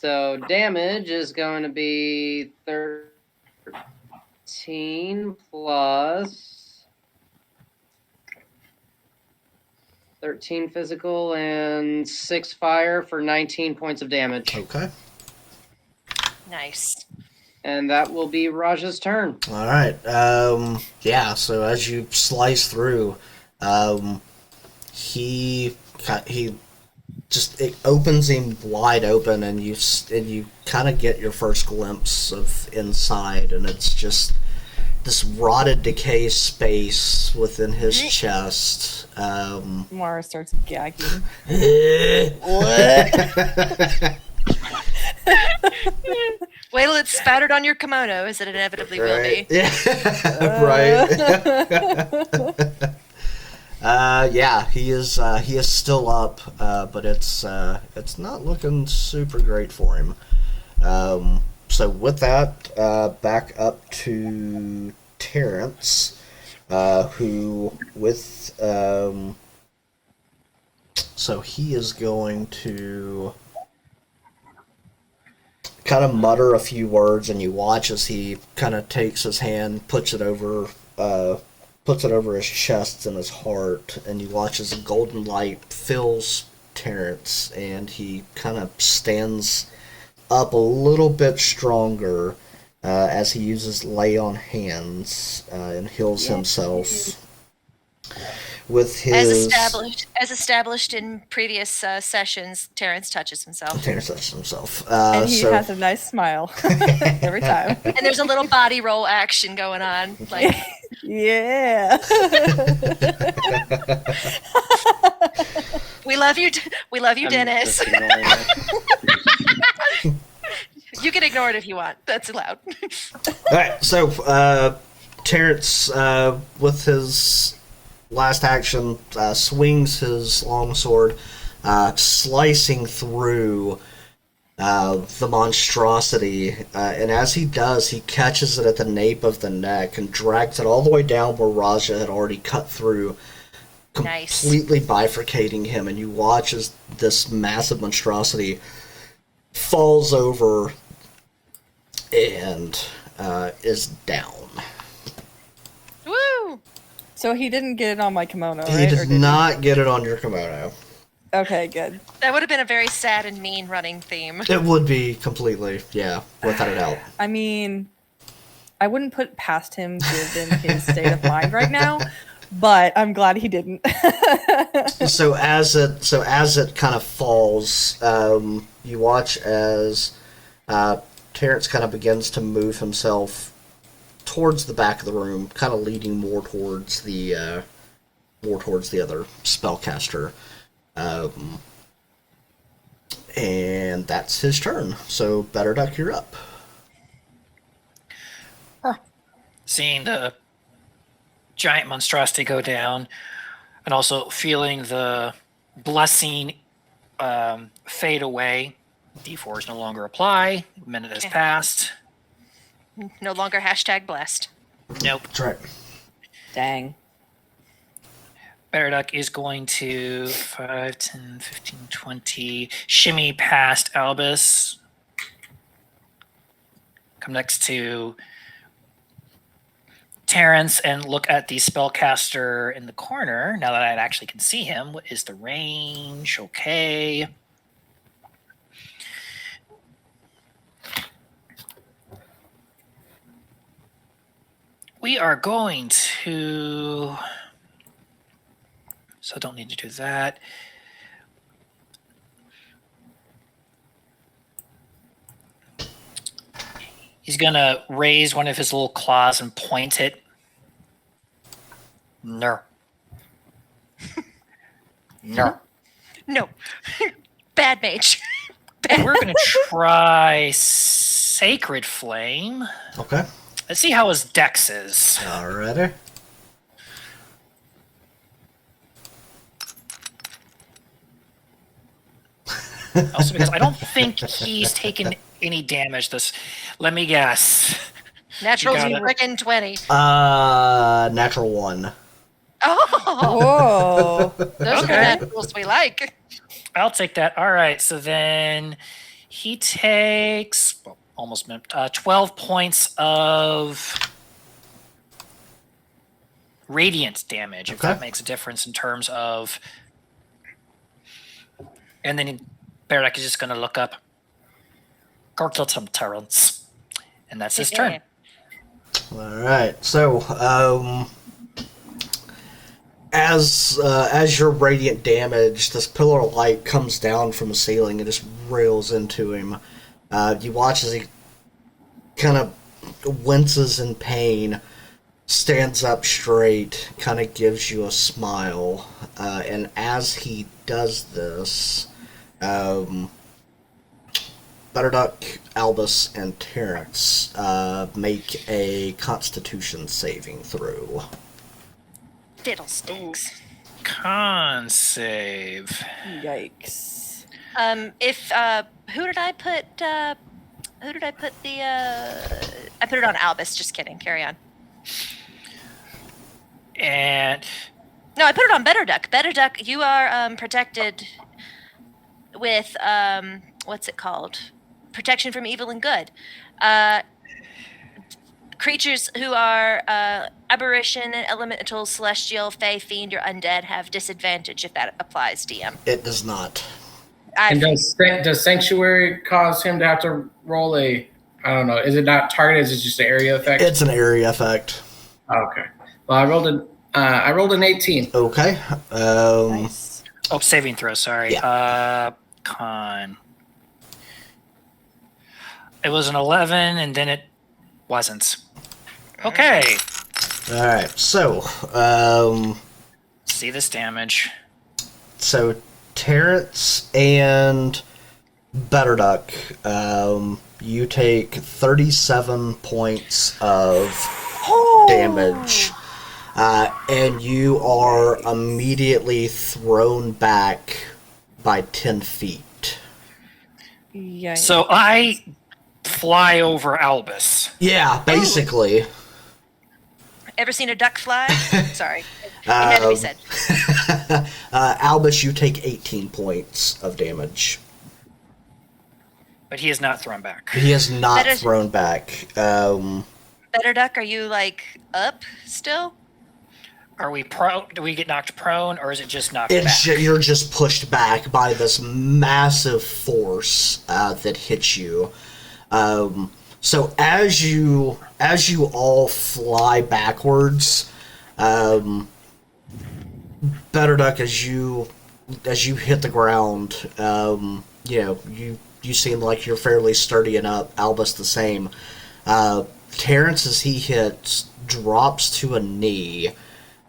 S5: So damage is going to be 13 plus 13 physical and 6 fire for 19 points of damage.
S2: Okay.
S1: nice.
S5: And that will be Raja's turn.
S2: All right. Yeah. So as you slice through, he just it opens him wide open, and you kind of get your first glimpse of inside, and it's just this rotted decay space within his chest.
S3: Mara starts gagging.
S1: Wait till it's spattered on your kimono, as it inevitably will
S2: Right.
S1: be.
S2: Yeah. Right. Yeah, he is still up, but it's not looking super great for him. So with that, back up to Terrence, who with so he is going to kind of mutter a few words, and you watch as he kind of takes his hand, puts it over his chest and his heart, and you watch as a golden light fills Terrence, and he kind of stands up a little bit stronger as he uses lay on hands and heals himself with his.
S1: As established in previous sessions, Terrence touches himself.
S2: Terrence touches himself.
S3: And he
S2: so
S3: has a nice smile every time.
S1: And there's a little body roll action going on. Like,
S3: Yeah.
S1: we love you,
S5: I'm
S1: Dennis.
S5: just ignoring it.
S1: You can ignore it if you want. That's allowed.
S2: all right, so Terrence, with his last action, swings his longsword, slicing through the monstrosity, and as he does, he catches it at the nape of the neck and drags it all the way down where Raja had already cut through,
S1: Nice.
S2: completely bifurcating him, and you watch as this massive monstrosity falls over and is down.
S1: Woo!
S3: So he didn't get it on my kimono, right?
S2: He
S3: Or
S2: did
S3: did
S2: not get it on your kimono.
S3: Okay, good.
S1: That would have been a very sad and mean running theme.
S2: It would be completely, yeah, without a doubt.
S3: I mean, I wouldn't put it past him given his state of mind right now, but I'm glad he didn't.
S2: So as it kind of falls, you watch as Terrence kind of begins to move himself towards the back of the room, kind of leading more towards the other spellcaster. And that's his turn. So, Better Duck, you're up.
S4: Seeing the giant monstrosity go down, and also feeling the blessing fade away. D4s no longer apply. A minute has passed.
S1: No longer hashtag blessed.
S4: Nope.
S2: That's right.
S3: Dang.
S4: Better Duck is going to 5, 10, 15, 20 shimmy past Albus. Come next to Terrence and look at the spellcaster in the corner. Now that I actually can see him, what is the range? Okay. We are going to... So don't need to do that. He's going to raise one of his little claws and point it. No. No.
S1: No. Bad mage.
S4: We're going to try Sacred Flame.
S2: Okay.
S4: Let's see how his dex is.
S2: Alrighty.
S4: Also, because I don't think he's taken any damage. Let me guess.
S1: Natural
S4: You got it.
S1: freaking 20.
S2: Natural 1.
S1: Oh,
S3: Whoa.
S1: those are the
S4: Okay.
S1: naturals we like.
S4: I'll take that. All right. So then he takes almost 12 points of radiant damage, if
S2: Okay.
S4: that makes a difference in terms of. And then Bearduck is just going to look up. Go kill some Terrence. And that's his turn.
S2: Alright, so, as your radiant damage, this pillar of light comes down from the ceiling and just rails into him. You watch as he kind of winces in pain, stands up straight, kind of gives you a smile, and as he does this, Butterduck, Albus, and Terrence make a Constitution saving throw.
S1: Fiddlesticks.
S4: Con save.
S3: Yikes.
S1: If who did I put? Who did I put the? I put it on Albus. Just kidding. Carry on.
S4: And
S1: No, I put it on Better Duck. Better Duck, you are protected with what's it called? Protection from evil and good. Creatures who are aberration, elemental, celestial, fey, fiend, or undead have disadvantage if that applies. DM.
S2: It does not.
S6: And does Sanctuary cause him to have to roll a? I don't know. Is it not targeted? Is it just an area effect?
S2: It's an area effect.
S6: Okay. Well, I rolled an 18.
S2: Okay.
S3: Nice.
S4: oh, saving throw. Sorry. Con. It was an 11, and then it wasn't. Okay.
S2: Alright, so,
S4: See this damage.
S2: so Terrence and Butterduck, you take 37 points of damage. And you are immediately thrown back by 10 feet.
S3: Yikes.
S4: So I fly over Albus.
S2: Yeah, basically.
S1: Ever seen a duck fly? Sorry, it had to be said.
S2: Albus, you take 18 points of damage.
S4: But he is not thrown back.
S2: He is not
S1: That is-
S2: thrown back.
S1: Better Duck, are you like up still?
S4: Are we prone? Do we get knocked prone, or is it just knocked
S2: It's
S4: back?
S2: you're just pushed back by this massive force that hits you. So as you all fly backwards, Better Duck, as you hit the ground, you seem like you're fairly sturdy enough. Albus the same. Terrence, as he hits, drops to a knee,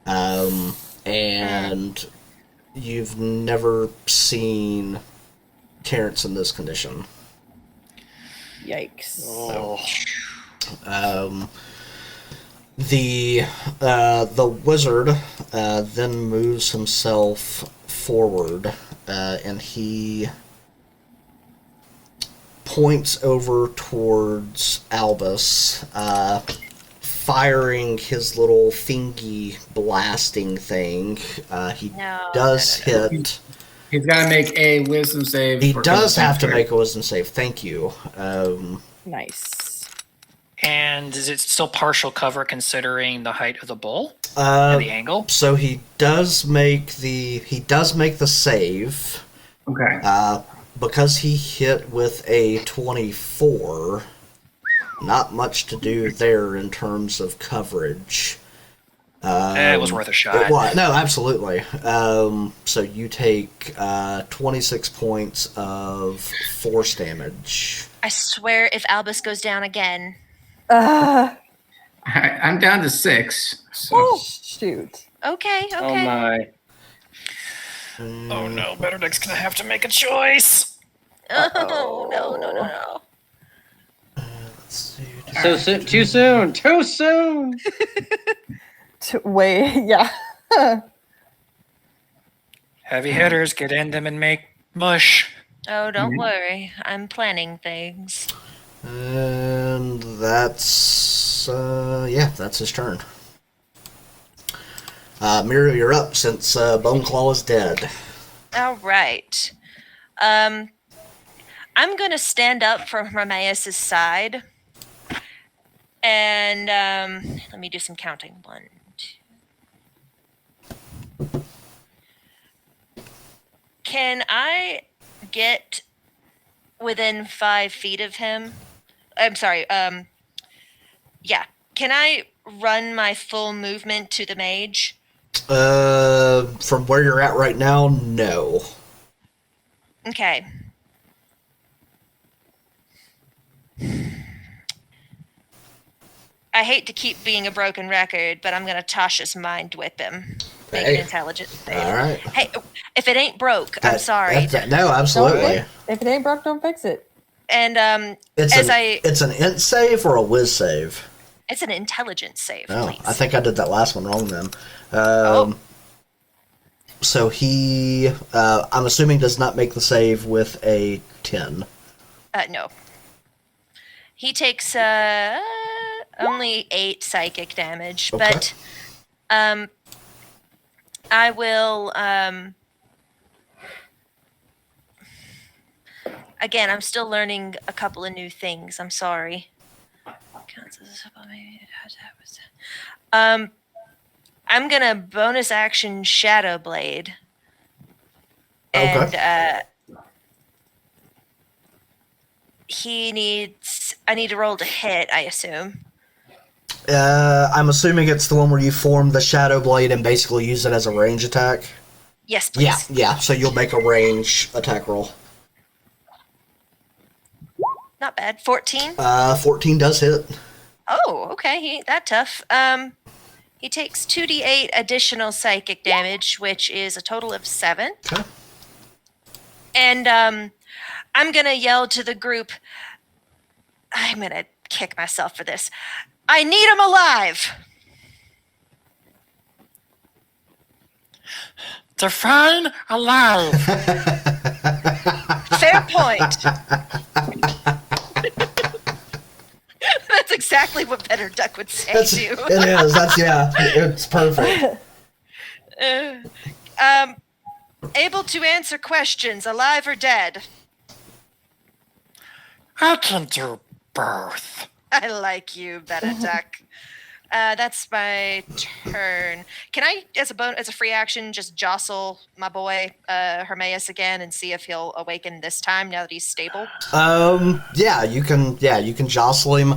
S2: and you've never seen Terrence in this condition.
S3: Yikes.
S4: Oh.
S2: The wizard then moves himself forward, and he points over towards Albus, firing his little thingy blasting thing. He
S1: No,
S2: does
S1: no,
S2: hit.
S6: He's got to make a wisdom save.
S2: He
S6: for
S2: does have to
S6: Constitution.
S2: make a wisdom save. Thank you.
S3: Nice.
S4: And is it still partial cover considering the height of the bull
S2: Uh,
S4: and the angle?
S2: so he does make the save.
S6: Okay.
S2: Because he hit with a 24. Not much to do there in terms of coverage.
S4: It was worth a shot.
S2: It was. No, absolutely. So you take 26 points of force damage.
S1: I swear, if Albus goes down again,
S6: I'm down to 6. So.
S3: Oh, shoot.
S1: okay.
S5: Oh my.
S4: Oh no, Betterdeck's gonna have to make a choice.
S1: Oh no.
S2: Let's see.
S5: Too soon. Too soon.
S3: Wait, yeah.
S4: Heavy hitters, get in them and make mush.
S1: Oh, don't worry. I'm planning things.
S2: And that's that's his turn. Muriel, you're up since Bone Claw is dead.
S1: All right. I'm gonna stand up from Hermaeus' side, and let me do some counting. 1, 2. Can I get within 5 feet of him? I'm sorry. Yeah. Can I run my full movement to the mage?
S2: From where you're at right now, no.
S1: Okay. I hate to keep being a broken record, but I'm gonna Tasha's mind whip him. Make
S2: Hey.
S1: an intelligence save.
S2: All right.
S1: Hey, if it ain't broke, I'm sorry.
S2: No, absolutely.
S3: If it ain't broke, don't fix it.
S1: And
S2: It's
S1: as
S2: it's an int save or a whiz save.
S1: it's an intelligence save,
S2: Oh,
S1: please.
S2: I think I did that last one wrong then.
S1: Oh.
S2: So he, I'm assuming, does not make the save with a 10.
S1: No. He takes only 8 psychic damage,
S2: Okay.
S1: but I will again, I'm still learning a couple of new things. I'm sorry. I'm gonna bonus action Shadow Blade. And I need to roll to hit, I assume.
S2: I'm assuming it's the one where you form the Shadow Blade and basically use it as a range attack.
S1: Yes, please.
S2: Yeah. So you'll make a range attack roll.
S1: Not bad. 14.
S2: 14 does hit.
S1: Oh, okay. He ain't that tough. He takes 2d8 additional psychic damage, which is a total of 7.
S2: Okay.
S1: And I'm gonna yell to the group. I'm gonna kick myself for this. I need him alive.
S4: Define alive.
S1: Fair point. That's exactly what Better Duck would say
S2: It
S1: too.
S2: is. It's perfect.
S1: Able to answer questions, alive or dead.
S4: I can do both.
S1: I like you, Better Duck. That's my turn. Can I, as a free action, just jostle my boy Hermaeus again and see if he'll awaken this time now that he's stable?
S2: Yeah, you can jostle him.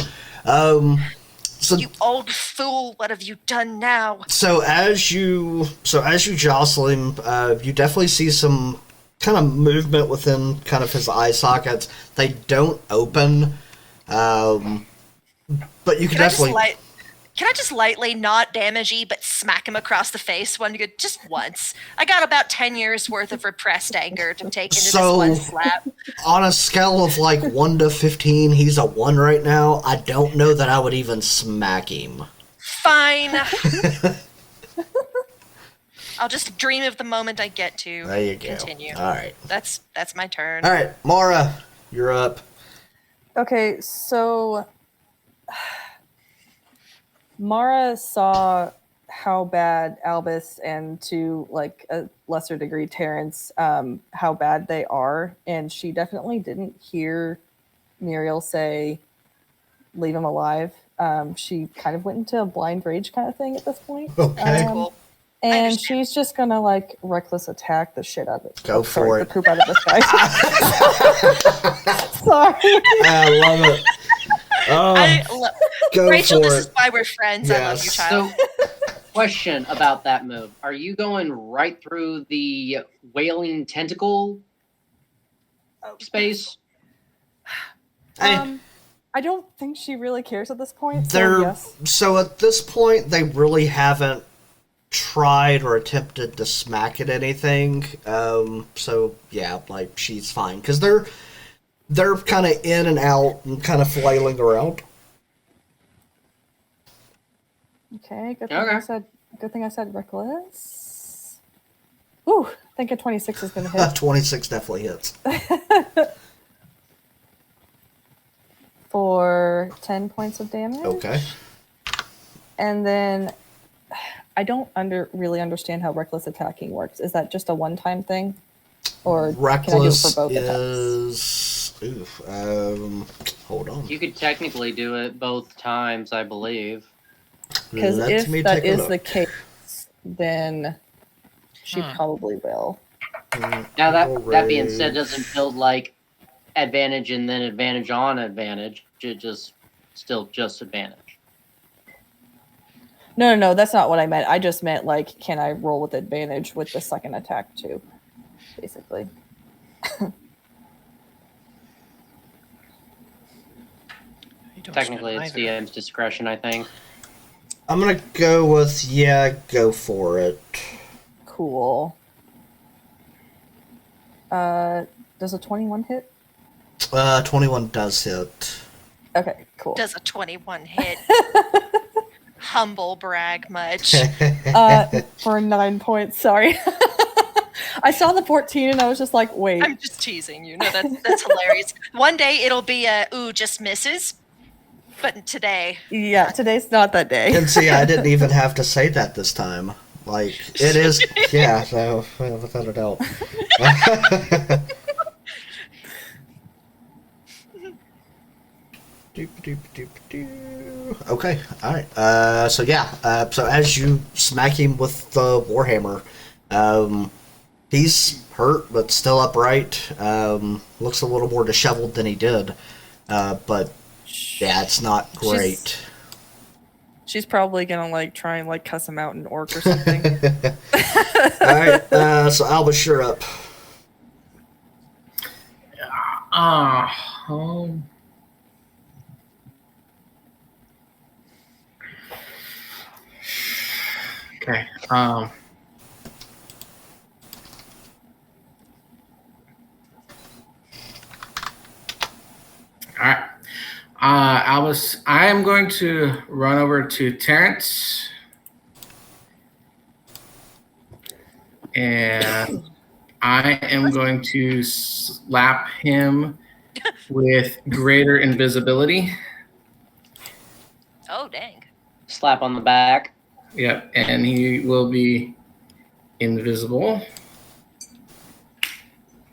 S2: So
S1: You old fool! What have you done now?
S2: So as you jostle him, you definitely see some kind of movement within kind of his eye sockets. They don't open, But you can
S1: Can I just
S2: definitely.
S1: Can I just lightly, not damagey, but smack him across the face one good, just once? I got about 10 years worth of repressed anger to take into
S2: So-
S1: this one slap.
S2: On a scale of like 1 to 15, he's a 1 right now. I don't know that I would even smack him.
S1: Fine. I'll just dream of the moment I get to
S2: There you go.
S1: continue.
S2: All right.
S1: That's my turn.
S2: All right, Mara, you're up.
S3: Okay, so Mara saw how bad Albus and to like a lesser degree Terrence, how bad they are, and she definitely didn't hear Muriel say, "Leave him alive." She kind of went into a blind rage kind of thing at this point.
S2: Okay.
S1: Cool. I
S3: And
S1: understand.
S3: she's just gonna like reckless attack the shit out of it.
S2: Go for
S3: The
S2: it.
S3: poop out of this guy. Sorry.
S2: I love it. Oh, go
S1: Rachel,
S2: for
S1: this is
S2: it.
S1: why we're friends. I love you,
S2: Yes.
S1: child.
S5: So, question about that move: are you going right through the wailing tentacle space?
S2: Hey,
S3: I don't think she really cares at this point.
S2: they're
S3: So yes.
S2: so at this point they really haven't tried or attempted to smack at anything. So yeah, like she's fine because they're kind of in and out and kind of flailing around.
S3: Okay. Good thing
S5: Okay.
S3: I said reckless. Ooh, I think a 26 is gonna hit
S2: 26 definitely hits.
S3: for 10 points of damage.
S2: Okay.
S3: And then I don't really understand how reckless attacking works. Is that just a one-time thing, or can I do it
S2: Reckless
S3: for both attacks?
S2: is. Oof. Hold on.
S5: You could technically do it both times, I believe.
S3: Because
S2: Let
S3: if
S2: me
S3: that
S2: take a
S3: is
S2: look.
S3: the case, then she probably will.
S5: Now that being said, doesn't build like advantage and then advantage on advantage. It just still just advantage.
S3: No, that's not what I meant. I just meant like, can I roll with advantage with the second attack too? Basically.
S4: You don't
S5: Technically,
S4: spin
S5: it's
S4: either.
S5: DM's discretion, I think.
S2: I'm gonna go with go for it.
S3: Cool. Does a 21 hit?
S2: 21 does hit.
S3: Okay, cool.
S1: Does a 21 hit? Humble brag much.
S3: For 9 points, sorry. I saw the 14 and I was just like, wait.
S1: I'm just teasing you. No, that's hilarious. One day it'll be a ooh, just misses. But today,
S3: Yeah, today's not that day.
S2: And see, I didn't even have to say that this time. Like, it is, yeah, so, without a doubt. Okay, alright. So yeah, so as you smack him with the Warhammer, he's hurt, but still upright. Looks a little more disheveled than he did. But, yeah, it's not great.
S3: She's probably gonna like try and like cuss him out in orc or something.
S2: Alright, so Albus, you're up.
S6: Um, okay. All right. Albus, I am going to run over to Terrence. And I am going to slap him with greater invisibility.
S1: oh dang.
S5: Slap on the back.
S6: Yep, and he will be invisible.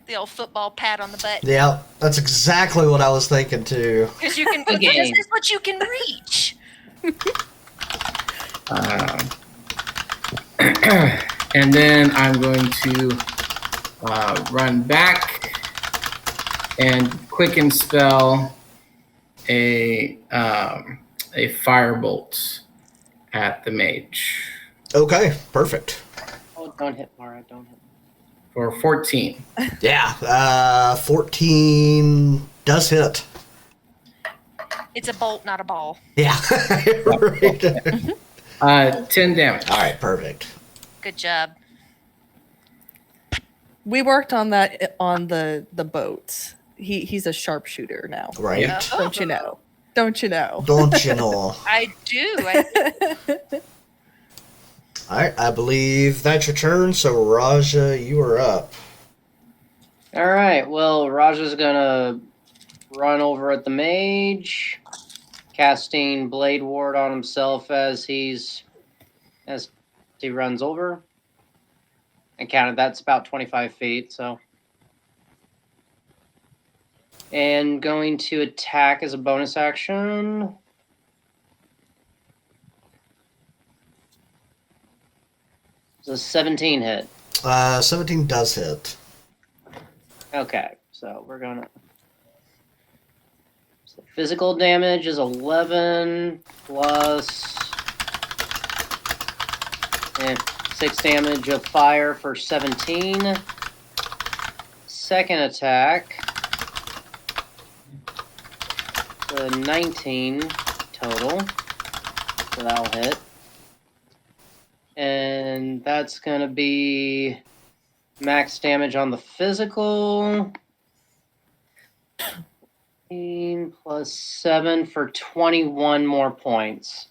S1: The old football pat on the butt.
S2: Yeah, that's exactly what I was thinking too.
S1: Because you can.
S5: Good
S1: This
S5: game.
S1: is what you can reach.
S6: And then I'm going to run back and quicken spell a firebolt at the mage
S2: Okay, perfect.
S5: Oh, don't hit Mara. Don't hit.
S6: for 14.
S2: Yeah, 14 does hit.
S1: It's a bolt, not a ball.
S2: Yeah. Right.
S6: 10 damage.
S2: All right, perfect.
S1: Good job.
S3: We worked on that on the boats. He's a sharpshooter now.
S2: Right.
S3: Don't you know? Don't you know?
S2: Don't you know?
S1: I do.
S2: All right, I believe that's your turn. So Raja, you are up.
S5: All right. Well, Raja's gonna run over at the mage, casting Blade Ward on himself as he runs over. I counted that's about 25 feet. So, and going to attack as a bonus action. It's a 17 hit.
S2: 17 does hit.
S5: Okay, so we're gonna. So physical damage is 11 plus 6 damage of fire for 17. Second attack, 19 total, so that'll hit. And that's gonna be max damage on the physical. 15 plus 7 for 21 more points.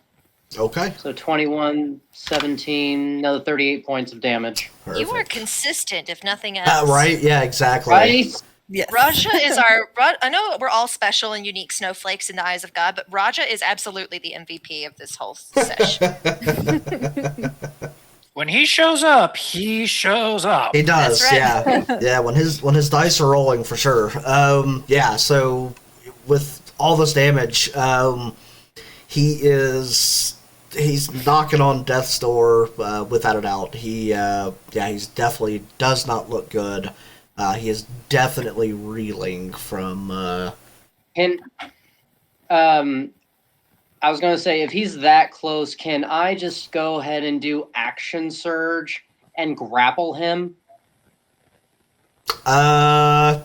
S2: Okay.
S5: So 21, 17, another 38 points of damage.
S2: Perfect.
S1: You are consistent, if nothing else.
S2: Right? Yeah, exactly.
S5: Right?
S3: Yes.
S1: Raja is I know we're all special and unique snowflakes in the eyes of God, but Raja is absolutely the MVP of this whole session.
S4: When he shows up, he shows up.
S2: He does,
S1: That's right.
S2: yeah. Yeah, when his dice are rolling for sure. Yeah, so with all this damage, he's knocking on death's door without a doubt. He's definitely does not look good. He is definitely reeling from
S5: And I was gonna say, if he's that close, can I just go ahead and do action surge and grapple him?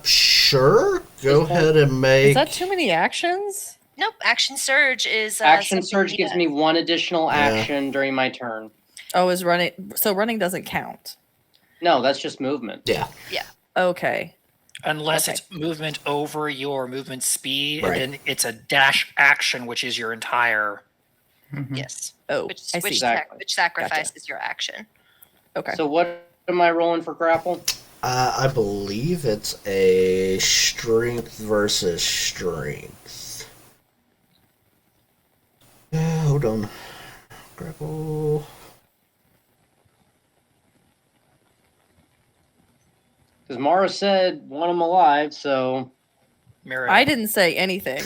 S2: Sure. Go ahead and make.
S3: Is that too many actions?
S1: Nope, action surge is
S5: Action
S1: something
S5: surge
S1: he
S5: gives
S1: does.
S5: me one additional
S2: Yeah.
S5: action during my turn.
S3: Oh, is running. So running doesn't count.
S5: No, that's just movement.
S2: Yeah.
S3: Okay.
S4: Unless
S3: Okay.
S4: it's movement over your movement speed,
S2: Right.
S4: and then it's a dash action, which is your entire.
S1: Yes.
S3: Oh,
S1: Which
S3: I see.
S5: Exactly.
S1: which sacrifices your action.
S3: Okay.
S5: So what am I rolling for grapple?
S2: I believe it's a strength versus strength. Hold on. Grapple.
S5: Because Mara said want him alive, so
S4: Muriel.
S3: I didn't say anything.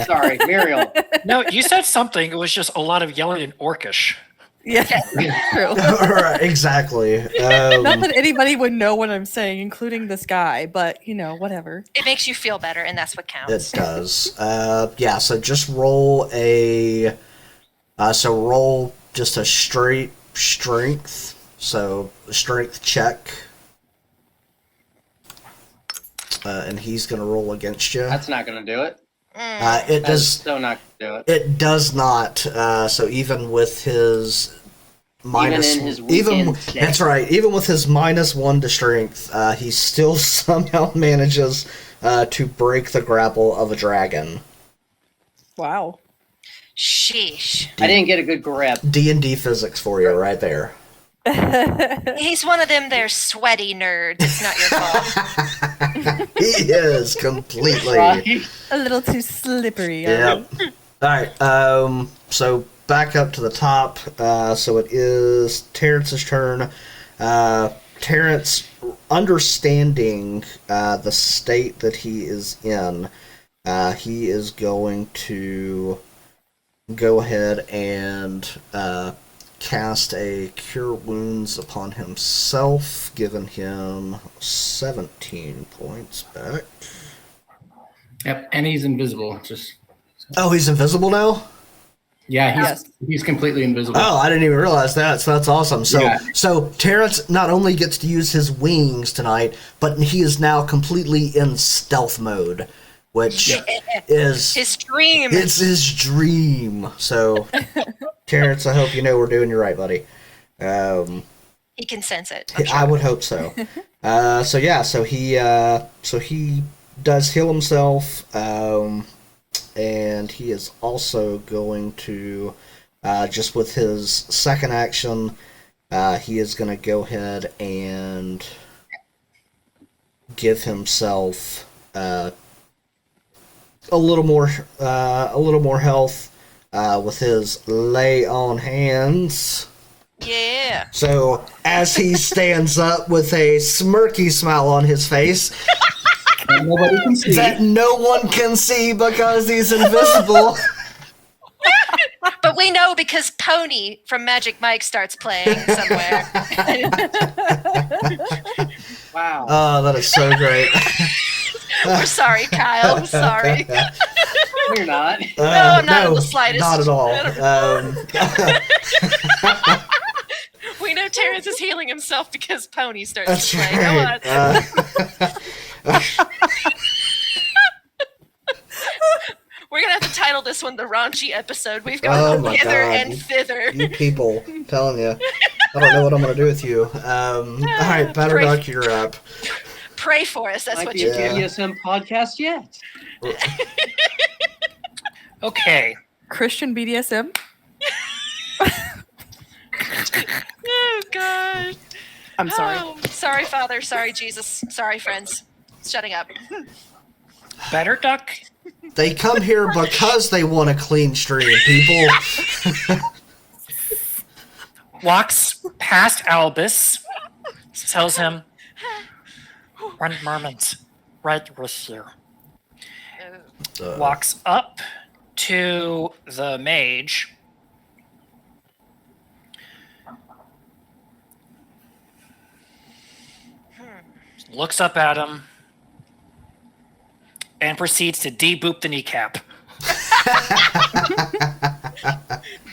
S5: sorry, Muriel.
S4: No, you said something. It was just a lot of yelling in Orcish.
S3: Yeah, true.
S2: Right, exactly.
S3: Not that anybody would know what I'm saying, including this guy, but whatever.
S1: It makes you feel better, and that's what
S2: It
S1: counts.
S2: does. Yeah, so just roll a. Roll just a straight strength. So, strength check. And he's going to roll against you.
S5: That's not going to do it.
S2: It
S5: That's
S2: does.
S5: so not going to do it.
S2: It does not. So even with his minus,
S5: in his weekend check.
S2: that's right. Even with his -1 to strength, he still somehow manages to break the grapple of a dragon.
S3: Wow.
S1: Sheesh.
S5: I didn't get a good grip.
S2: D&D physics for you right there.
S1: He's one of them there sweaty nerds. It's not your fault.
S2: He is completely.
S5: Right?
S3: A little too slippery.
S2: Yep. All right. So back up to the top. So it is Terrence's turn. Terrence, understanding the state that he is in, he is going to go ahead and cast a Cure Wounds upon himself, giving him 17 points back.
S6: Yep, and he's invisible. Just
S2: Oh, he's invisible now?
S6: yeah, he's completely invisible.
S2: Oh, I didn't even realize that. So that's awesome. So,
S6: Yeah.
S2: so Terrence not only gets to use his wings tonight, but he is now completely in stealth mode. which is
S1: His dream.
S2: it's his dream. So, Terrence, I hope you know we're doing you right, buddy.
S1: He can sense it.
S2: I would hope so. So he does heal himself, and he is also going to just with his second action, he is going to go ahead and give himself a little more health with his lay on hands.
S1: Yeah.
S2: So as he stands up with a smirky smile on his face
S6: Nobody can see.
S2: that no one can see because he's invisible.
S1: But we know because Pony from Magic Mike starts playing somewhere.
S5: Wow.
S2: Oh, that is so great.
S1: We're sorry, Kyle. I'm sorry.
S5: You're not.
S1: I'm not in the slightest.
S2: Not at all.
S1: We know Terrence is healing himself because Pony starts
S2: That's
S1: to play. Go on.
S2: right.
S1: We're gonna have to title this one the raunchy episode. We've
S2: Oh
S1: gone
S2: my
S1: hither
S2: God.
S1: and thither.
S2: You people, I'm telling you. I don't know what I'm going to do with you. All right, Better
S1: Great.
S2: Duck, you're up.
S1: Pray for us. That's
S5: Might
S1: what
S5: be
S1: you
S5: a
S1: do.
S5: BDSM podcast yet.
S4: Okay.
S3: Christian BDSM.
S1: Oh God.
S3: I'm sorry.
S1: Oh, sorry, Father. Sorry, Jesus. Sorry, friends. Shutting up.
S4: Better Duck
S2: They come here because they want a clean stream, people.
S4: walks past Albus, tells him, "Run, Mermans, right with you." Walks up to the mage. Looks up at him and proceeds to deboop the kneecap.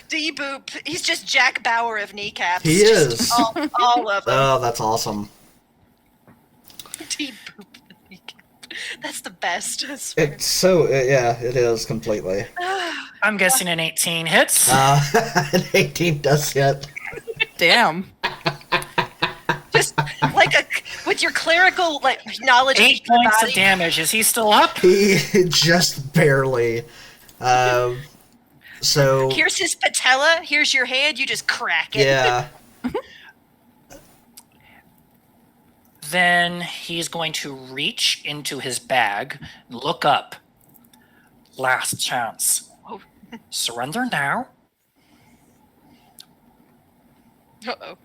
S1: D-boop. He's just Jack Bauer of kneecaps.
S2: He
S1: Just
S2: is.
S1: all of them.
S2: Oh, that's awesome.
S1: D-boop the kneecap. That's the best. I swear.
S2: It's so, yeah, it is completely.
S4: I'm guessing an 18 hits.
S2: An 18 does hit.
S3: Damn.
S1: Just like with your clerical knowledge of
S4: 8
S1: the
S4: points
S1: body.
S4: of damage. Is he still up?
S2: He just barely. So,
S1: Here's his patella. Here's your hand. You just crack it.
S2: yeah.
S4: Then he's going to reach into his bag, look up. Last chance. Surrender now.
S1: Uh-oh.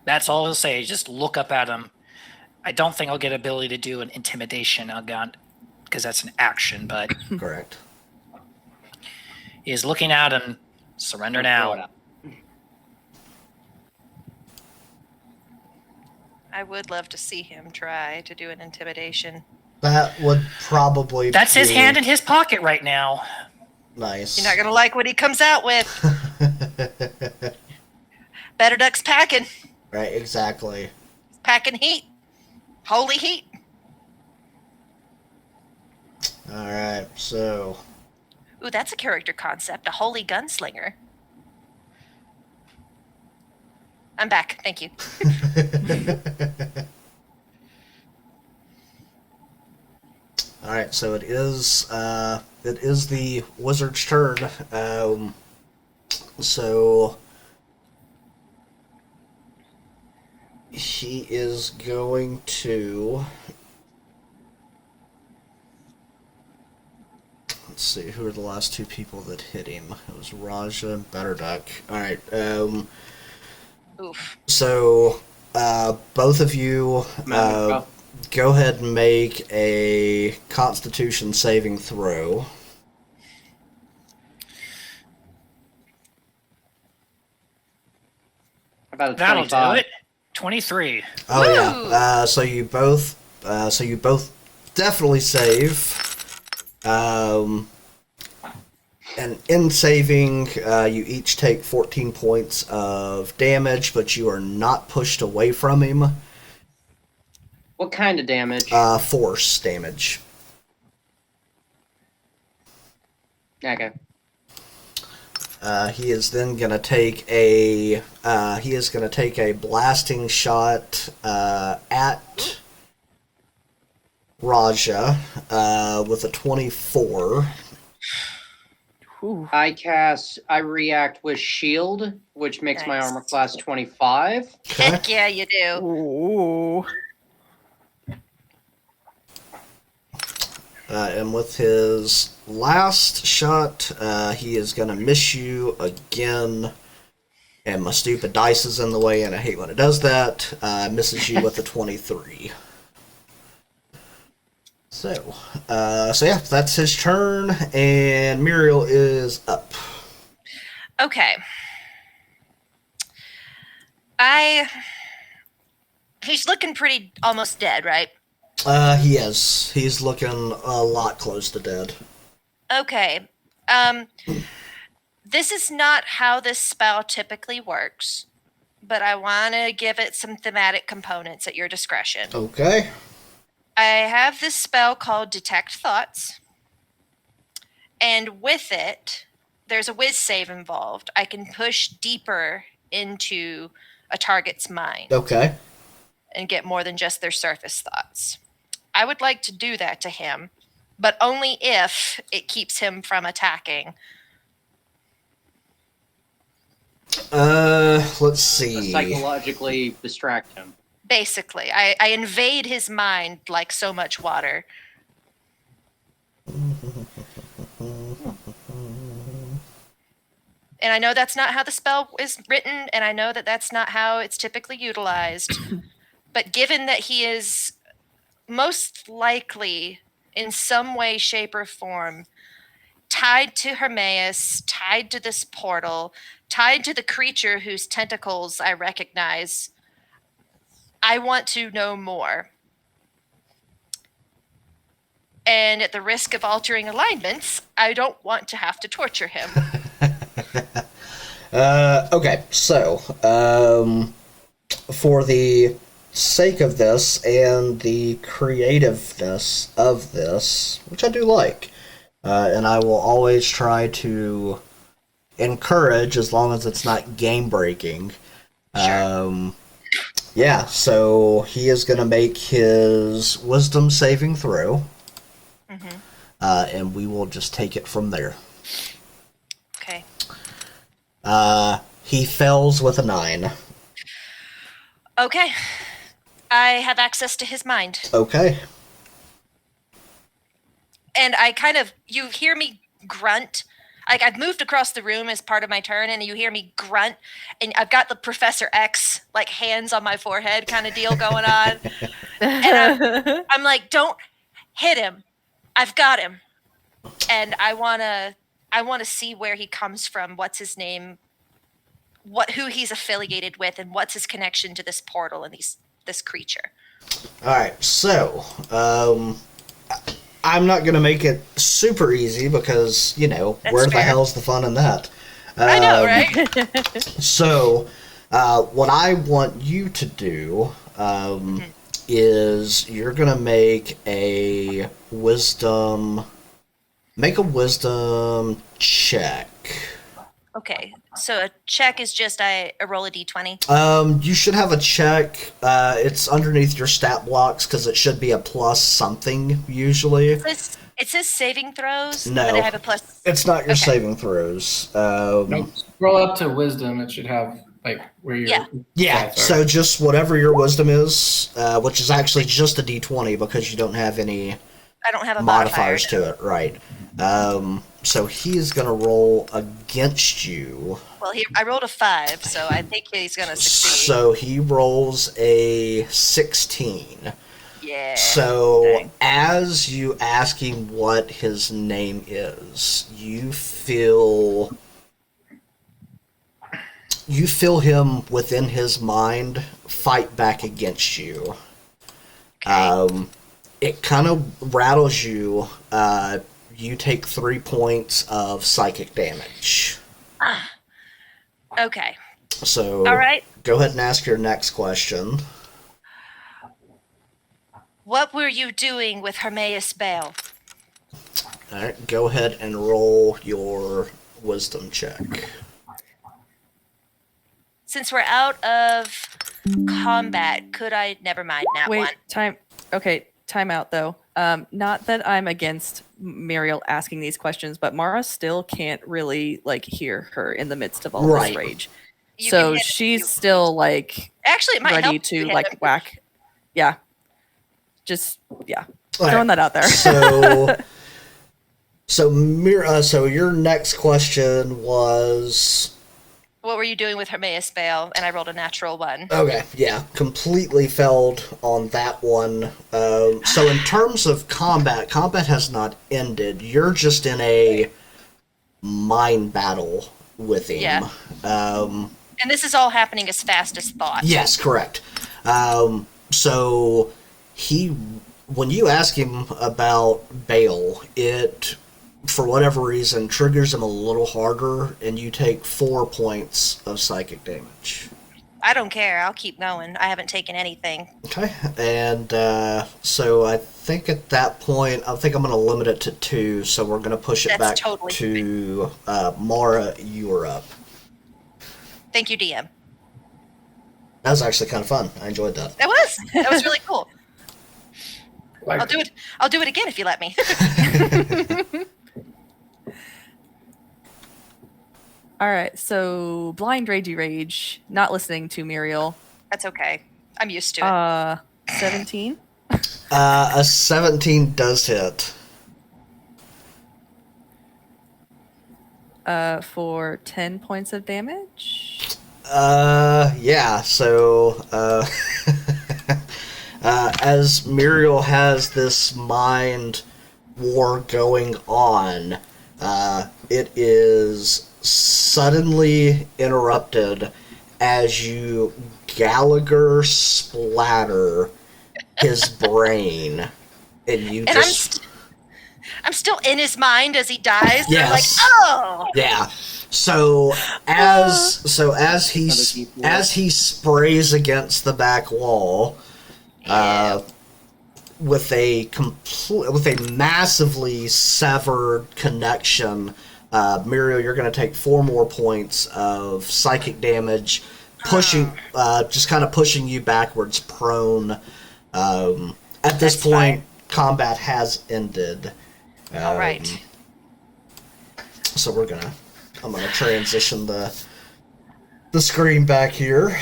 S4: That's all he'll say. Just look up at him. I don't think I'll get ability to do an intimidation again because that's an action, but
S2: Correct.
S4: he's looking at him. Surrender now.
S1: I would love to see him try to do an intimidation.
S2: That would probably
S4: That's his
S2: be
S4: hand in his pocket right now.
S2: Nice.
S1: You're not gonna like what he comes out with. Better Duck's packing.
S2: Right, exactly.
S1: Packing heat. Holy heat.
S2: Alright, so.
S1: Ooh, that's a character concept. A holy gunslinger. I'm back. Thank you.
S2: Alright, so it is the wizard's turn. So he is going to, let's see, who are the last two people that hit him? It was Raja and Better Duck. Alright,
S1: Oof.
S2: so both of you go ahead and make a Constitution saving throw.
S5: About a
S4: That'll
S5: 25.
S4: do it. 23.
S2: Oh
S1: Woo!
S2: yeah. So you both definitely save. And in saving, you each take 14 points of damage, but you are not pushed away from him.
S5: What kind of damage?
S2: Force damage.
S5: Okay.
S2: He is then gonna take a blasting shot at Raja with a 24.
S3: Ooh.
S5: I react with shield, which makes my
S1: Nice.
S5: armor class 25.
S2: Okay.
S1: Heck yeah, you do.
S3: Ooh.
S2: And with his last shot, he is gonna miss you again. And my stupid dice is in the way, and I hate when it does that. Misses you with a 23. So yeah, that's his turn, and Muriel is up.
S1: Okay. He's looking pretty almost dead, right?
S2: He is. He's looking a lot close to dead.
S1: Okay. This is not how this spell typically works, but I want to give it some thematic components at your discretion.
S2: Okay.
S1: I have this spell called Detect Thoughts, and with it, there's a whiz save involved. I can push deeper into a target's mind
S2: Okay.
S1: and get more than just their surface thoughts. I would like to do that to him, but only if it keeps him from attacking.
S2: Let's see.
S5: Psychologically distract him.
S1: Basically, I invade his mind like so much water. And I know that's not how the spell is written, and I know that that's not how it's typically utilized. But given that he is most likely, in some way, shape, or form, tied to Hermaeus, tied to this portal, tied to the creature whose tentacles I recognize, I want to know more. And at the risk of altering alignments, I don't want to have to torture him.
S2: Okay, so, for the sake of this and the creativeness of this, which I do like, and I will always try to encourage as long as it's not game breaking.
S1: Sure.
S2: Yeah, so he is going to make his wisdom saving throw, and we will just take it from there.
S1: Okay.
S2: He fails with a 9.
S1: Okay. I have access to his mind.
S2: Okay.
S1: And you hear me grunt. Like, I've moved across the room as part of my turn, and you hear me grunt, and I've got the Professor X, like, hands on my forehead kind of deal going on. And I'm like, don't hit him. I've got him. And I want to see where he comes from, what's his name, who he's affiliated with, and what's his connection to this portal and this creature.
S2: Alright, so, I'm not going to make it super easy because,
S1: That's
S2: where the
S1: fair.
S2: hell's the fun in that?
S1: I know, right?
S2: So, what I want you to do is you're going to make a wisdom check.
S1: Okay, so a check is just I roll a d20.
S2: You should have a check. It's underneath your stat blocks because it should be a plus something usually.
S1: It says saving throws,
S2: No.
S1: but I have a plus.
S2: It's not your
S1: Okay.
S2: saving throws.
S6: Nope. Scroll up to wisdom. It should have like where your
S2: Yeah,
S6: stats are.
S2: so just whatever your wisdom is, which is actually just a d20 because you don't have any
S1: I don't have a
S2: modifiers
S1: modifier.
S2: to it, right? So he is going to roll against you.
S1: Well, I rolled a 5, so I think he's going to succeed.
S2: So he rolls a 16.
S1: Yeah.
S2: So
S1: Dang.
S2: as you ask him what his name is, you feel him within his mind fight back against you.
S1: Okay.
S2: It kind of rattles you. You take 3 points of psychic damage.
S1: Okay.
S2: So
S1: All right.
S2: go ahead and ask your next question.
S1: What were you doing with Hermaeus Bale?
S2: All right, go ahead and roll your wisdom check.
S1: Since we're out of combat, could I? Never mind. That
S3: Wait,
S1: one.
S3: time out though. Not that I'm against Muriel asking these questions, but Mara still can't really like hear her in the midst of all
S2: Right.
S3: this rage.
S1: You
S3: So
S1: can hit
S3: she's
S1: you-
S3: still like
S1: Actually, it might
S3: ready
S1: help
S3: to
S1: if you hit
S3: like
S1: him.
S3: whack. Yeah. Just yeah.
S2: All right.
S3: Throwing that out there.
S2: So your next question was.
S1: What were you doing with Hermaeus Bale? And I rolled a natural 1.
S2: Okay, yeah, completely failed on that one. So in terms of combat has not ended. You're just in a mind battle with him.
S1: Yeah.
S2: Um,
S1: And this is all happening as fast as thought.
S2: yes, correct. So when you ask him about Bale, it, for whatever reason, triggers him a little harder, and you take 4 points of psychic damage.
S1: I don't care. I'll keep going. I haven't taken anything.
S2: Okay, and so I think at that point, I think I'm going to limit it to 2, so we're going to push it
S1: That's
S2: back
S1: totally
S2: to Mara, you're up.
S1: Thank you, DM.
S2: That was actually kind of fun. I enjoyed that.
S1: That was really cool.
S6: Like,
S1: I'll do it again if you let me.
S3: All right. So blind ragey rage. Not listening to Muriel.
S1: That's okay. I'm used to it.
S3: 17.
S2: A 17 does hit.
S3: For 10 points of damage.
S2: Yeah, so, as Muriel has this mind war going on, it is suddenly interrupted as you Gallagher splatter his brain, and you
S1: And
S2: just...
S1: I'm still in his mind as he dies. And I'm like,
S2: Yes.
S1: oh!
S2: Yeah. So as he
S5: Another deep wound.
S2: as he sprays against the back wall, with a massively severed connection, Muriel, you're going to take 4 more points of psychic damage, pushing just kind of pushing you backwards, prone. At this
S1: That's
S2: point, combat has ended.
S1: All right.
S2: So I'm gonna transition the screen back here.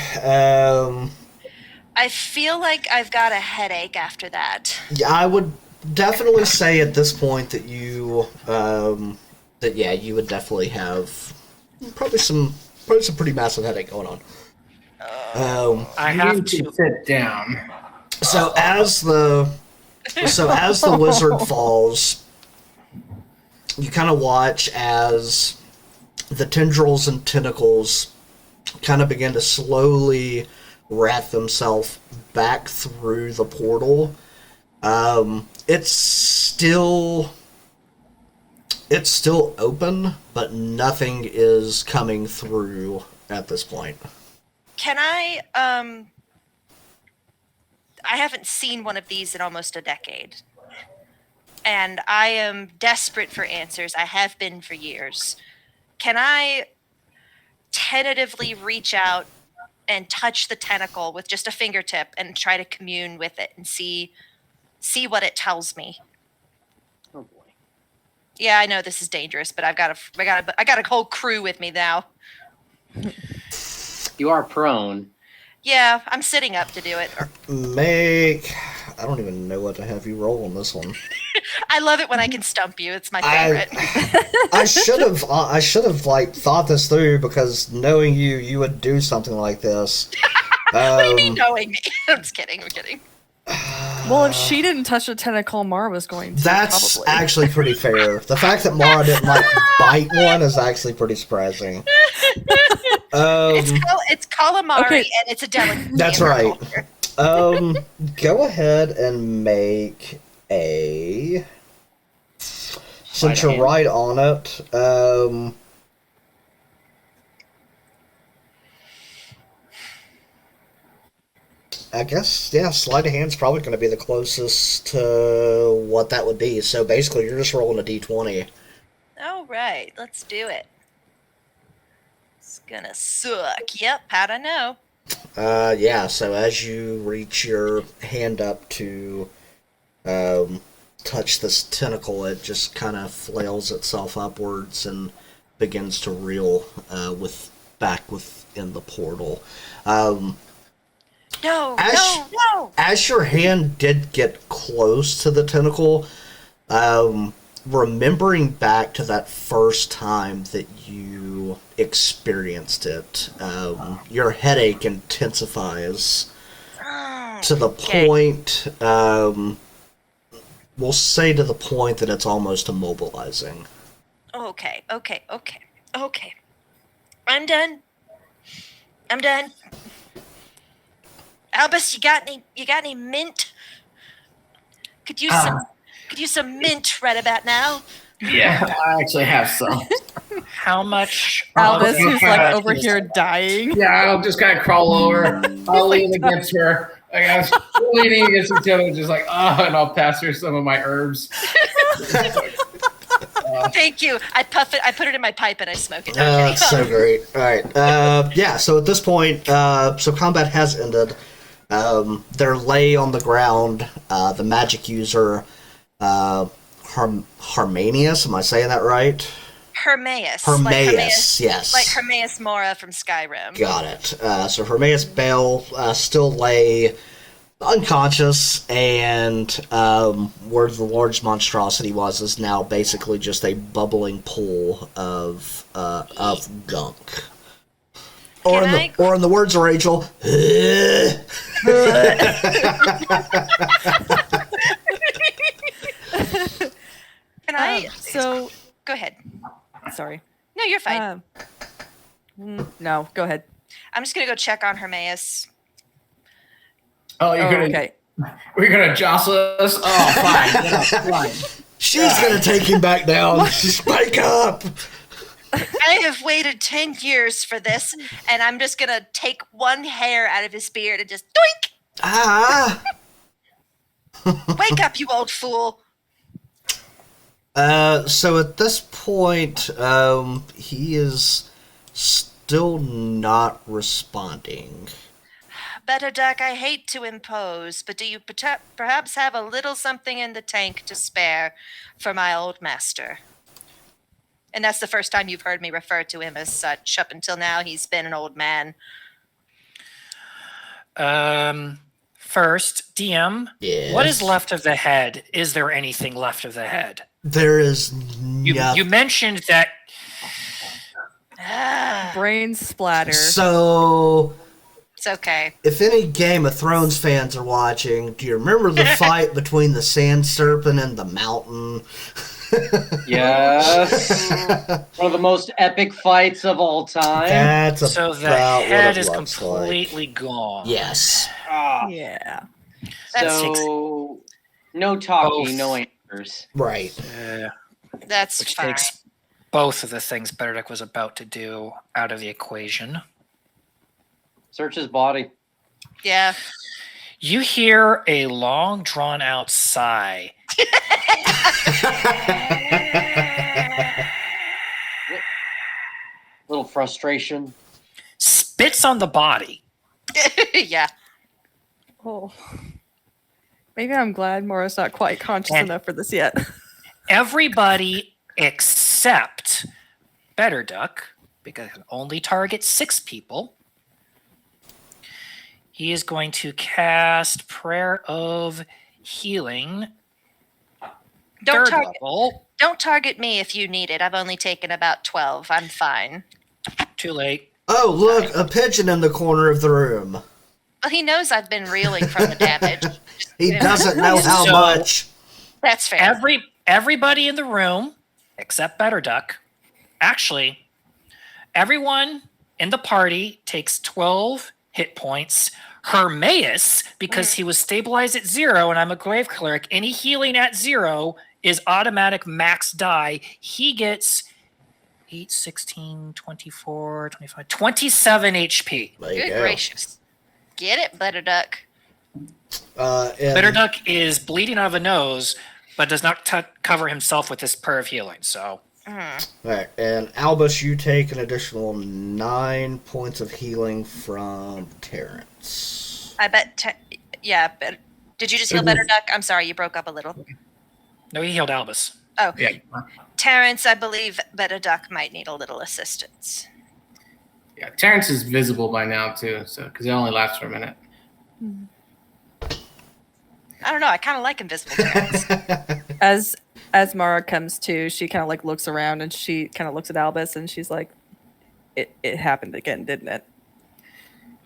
S1: I feel like I've got a headache after that.
S2: Yeah, I would definitely say at this point that you would definitely have probably some pretty massive headache going on.
S4: I
S6: you
S4: have
S6: need
S4: to.
S6: to sit down.
S2: So as the wizard falls, you kind of watch as the tendrils and tentacles kind of begin to slowly wrap themselves back through the portal. It's still open, but nothing is coming through at this point.
S1: Can I haven't seen one of these in almost a decade. And I am desperate for answers. I have been for years. Can I tentatively reach out and touch the tentacle with just a fingertip and try to commune with it and see what it tells me?
S5: Oh boy.
S1: Yeah, I know this is dangerous, but I got a whole crew with me now.
S5: You are prone.
S1: Yeah, I'm sitting up to do it.
S2: I don't even know what to have you roll on this one.
S1: I love it when I can stump you. It's my favorite.
S2: I should have like thought this through, because knowing you would do something like this.
S1: What do you mean knowing me? I'm just kidding. I'm kidding.
S3: Well, if she didn't touch the tentacle, Mara was going to.
S2: That's
S3: probably.
S2: actually pretty fair. The fact that Mara didn't like bite one is actually pretty surprising.
S1: It's calamari,
S3: Okay.
S1: and it's a delicacy.
S2: That's
S1: in our
S2: right.
S1: culture.
S2: Go ahead and make a. Since you're
S5: hand.
S2: right on it, I guess, yeah, sleight of hand's probably going to be the closest to what that would be. So basically, you're just rolling a d20.
S1: All right, let's do it. It's gonna suck. Yep, how'd I know?
S2: Yeah, so as you reach your hand up to touch this tentacle, it just kind of flails itself upwards and begins to reel back within the portal.
S1: No,
S2: As-
S1: no!
S2: As your hand did get close to the tentacle, remembering back to that first time that you experienced it, your headache intensifies to the
S1: Okay.
S2: point, we'll say to the point that it's almost immobilizing.
S1: Okay. I'm done. Albus, you got any mint? Could use some mint right about now.
S6: Yeah, I actually have some.
S4: How much?
S3: Albus,
S6: Okay.
S3: who's like over here dying.
S6: Yeah, I'll just kind of crawl over. I'll lean against her. I guess leaning against each other, just like, and I'll pass her some of my herbs.
S1: Thank you. I puff it. I put it in my pipe and I smoke it. No, I'm
S2: That's so
S1: kidding.
S2: great. All right. Yeah, so at this point, so combat has ended. There lay on the ground the magic user, Harmanius. Am I saying that right?
S1: Hermaeus.
S2: Hermaeus, yes.
S1: Like Hermaeus Mora from Skyrim.
S2: Got it. So Hermaeus Bale still lay unconscious, and where the large monstrosity was is now basically just a bubbling pool of gunk. Or
S1: Can
S2: in the words of Rachel,
S1: Can I?
S3: So,
S1: Go ahead.
S3: sorry.
S1: No, you're fine.
S3: No, go ahead.
S1: I'm just gonna go check on Hermaeus.
S6: Oh, you're gonna
S3: Okay.
S6: we're gonna jostle us? Oh, fine. Yeah, fine.
S2: she's gonna take him back down. Spike up.
S1: I have waited 10 years for this, and I'm just gonna take one hair out of his beard and just doink!
S2: Ah.
S1: Wake up, you old fool!
S2: So at this point, he is still not responding.
S1: Better Duck, I hate to impose, but do you perhaps have a little something in the tank to spare for my old master? And that's the first time you've heard me refer to him as such. Up until now, he's been an old man.
S4: First, DM.
S2: Yes.
S4: What is left of the head? Is there anything left of the head?
S2: There is
S4: You mentioned that.
S3: Brain splatter.
S2: So,
S1: It's okay.
S2: if any Game of Thrones fans are watching, do you remember the fight between the sand serpent and the mountain?
S5: Yes. One of the most epic fights of all time.
S2: That's
S4: So the
S2: about what
S4: head
S2: it
S4: is
S2: looks
S4: completely gone.
S2: like. Yes.
S5: Ah,
S3: Yeah.
S5: so, no talking,
S4: Both.
S5: no answers.
S2: Right.
S1: That's
S4: Which
S1: fine.
S4: takes both of the things Benedict was about to do out of the equation.
S5: Search his body.
S1: Yeah.
S4: You hear a long, drawn out sigh.
S5: Little frustration.
S4: Spits on the body.
S1: Yeah.
S3: Oh. Maybe I'm glad Mora's not quite conscious
S4: And-
S3: enough for this yet.
S4: Everybody except Better Duck, because it can only target 6 people. He is going to cast Prayer of Healing.
S1: Don't
S4: third
S1: target.
S4: level.
S1: Don't target me if you need it. I've only taken about 12. I'm fine.
S4: Too late.
S2: Oh, look, a pigeon in the corner of the room.
S1: Well, he knows I've been reeling from the damage.
S2: He
S1: Yeah.
S2: doesn't know how
S4: So-
S2: much.
S1: That's fair.
S4: Everybody in the room except Better Duck. Actually, everyone in the party takes 12 hit points. Hermaeus, because he was stabilized at 0 and I'm a grave cleric, any healing at 0 is automatic max die. He gets 8, 16, 24, 25, 27 HP.
S2: There you
S1: Good
S2: go.
S1: gracious. Get it, Better Duck.
S2: And,
S4: Bitter Duck is bleeding out of a nose, but does not cover himself with this prayer of healing. So
S2: all right, and Albus, you take an additional 9 points of healing from Terrence.
S1: I bet. Did you just heal Better Duck? I'm sorry, you broke up a little.
S4: no, he healed Albus.
S1: Oh,
S6: Yeah.
S1: Terrence, I believe Better Duck might need a little assistance.
S6: Yeah. Terrence is visible by now too, so because it only lasts for a minute.
S1: I don't know. I kind of like invisible Terrence.
S3: As Mara comes to, she kind of like looks around and she kind of looks at Albus and she's like, "It happened again, didn't it?"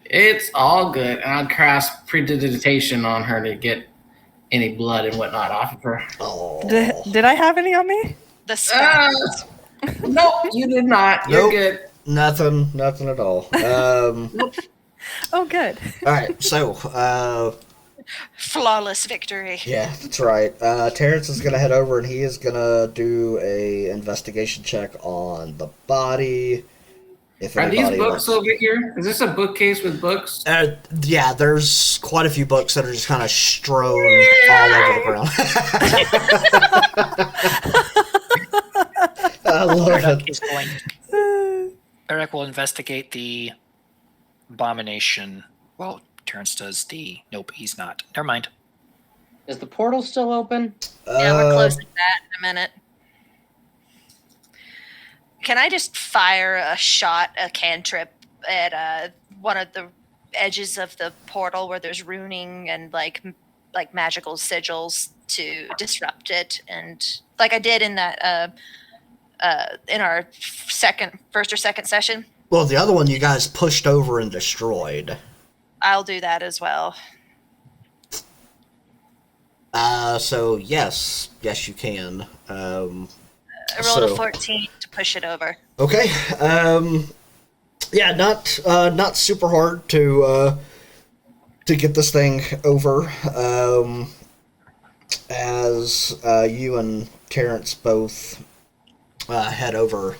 S6: It's all good, and I'll cast predigitation on her to get any blood and whatnot off of her.
S2: Oh.
S3: Did I have any on me?
S1: The spell.
S6: Nope, you did not. You're
S2: Nope.
S6: good.
S2: Nothing at all.
S3: Oh, good.
S2: All right, so
S1: Flawless victory.
S2: yeah, that's right. Terrence is gonna head over and he is gonna do a investigation check on the body. If
S6: Are these
S2: anybody
S6: books
S2: wants-
S6: over here? Is this a bookcase with books?
S2: Yeah, there's quite a few books that are just kind of strewn all over the ground. I love
S4: Bitter Duck
S2: it.
S4: is going. Bitter Duck will investigate the abomination. Well, Terrence does the. Nope, he's not. Never mind.
S5: Is the portal still open?
S1: Yeah, we're closing that in a minute. Can I just fire a cantrip at one of the edges of the portal where there's runing and like magical sigils to disrupt it, and like I did in that in our first or second session?
S2: Well, the other one you guys pushed over and destroyed.
S1: I'll do that as well.
S2: So yes, you can.
S1: I rolled
S2: So-
S1: a 14 to push it over.
S2: Okay. Yeah, not super hard to get this thing over. As you and Terrence both head over,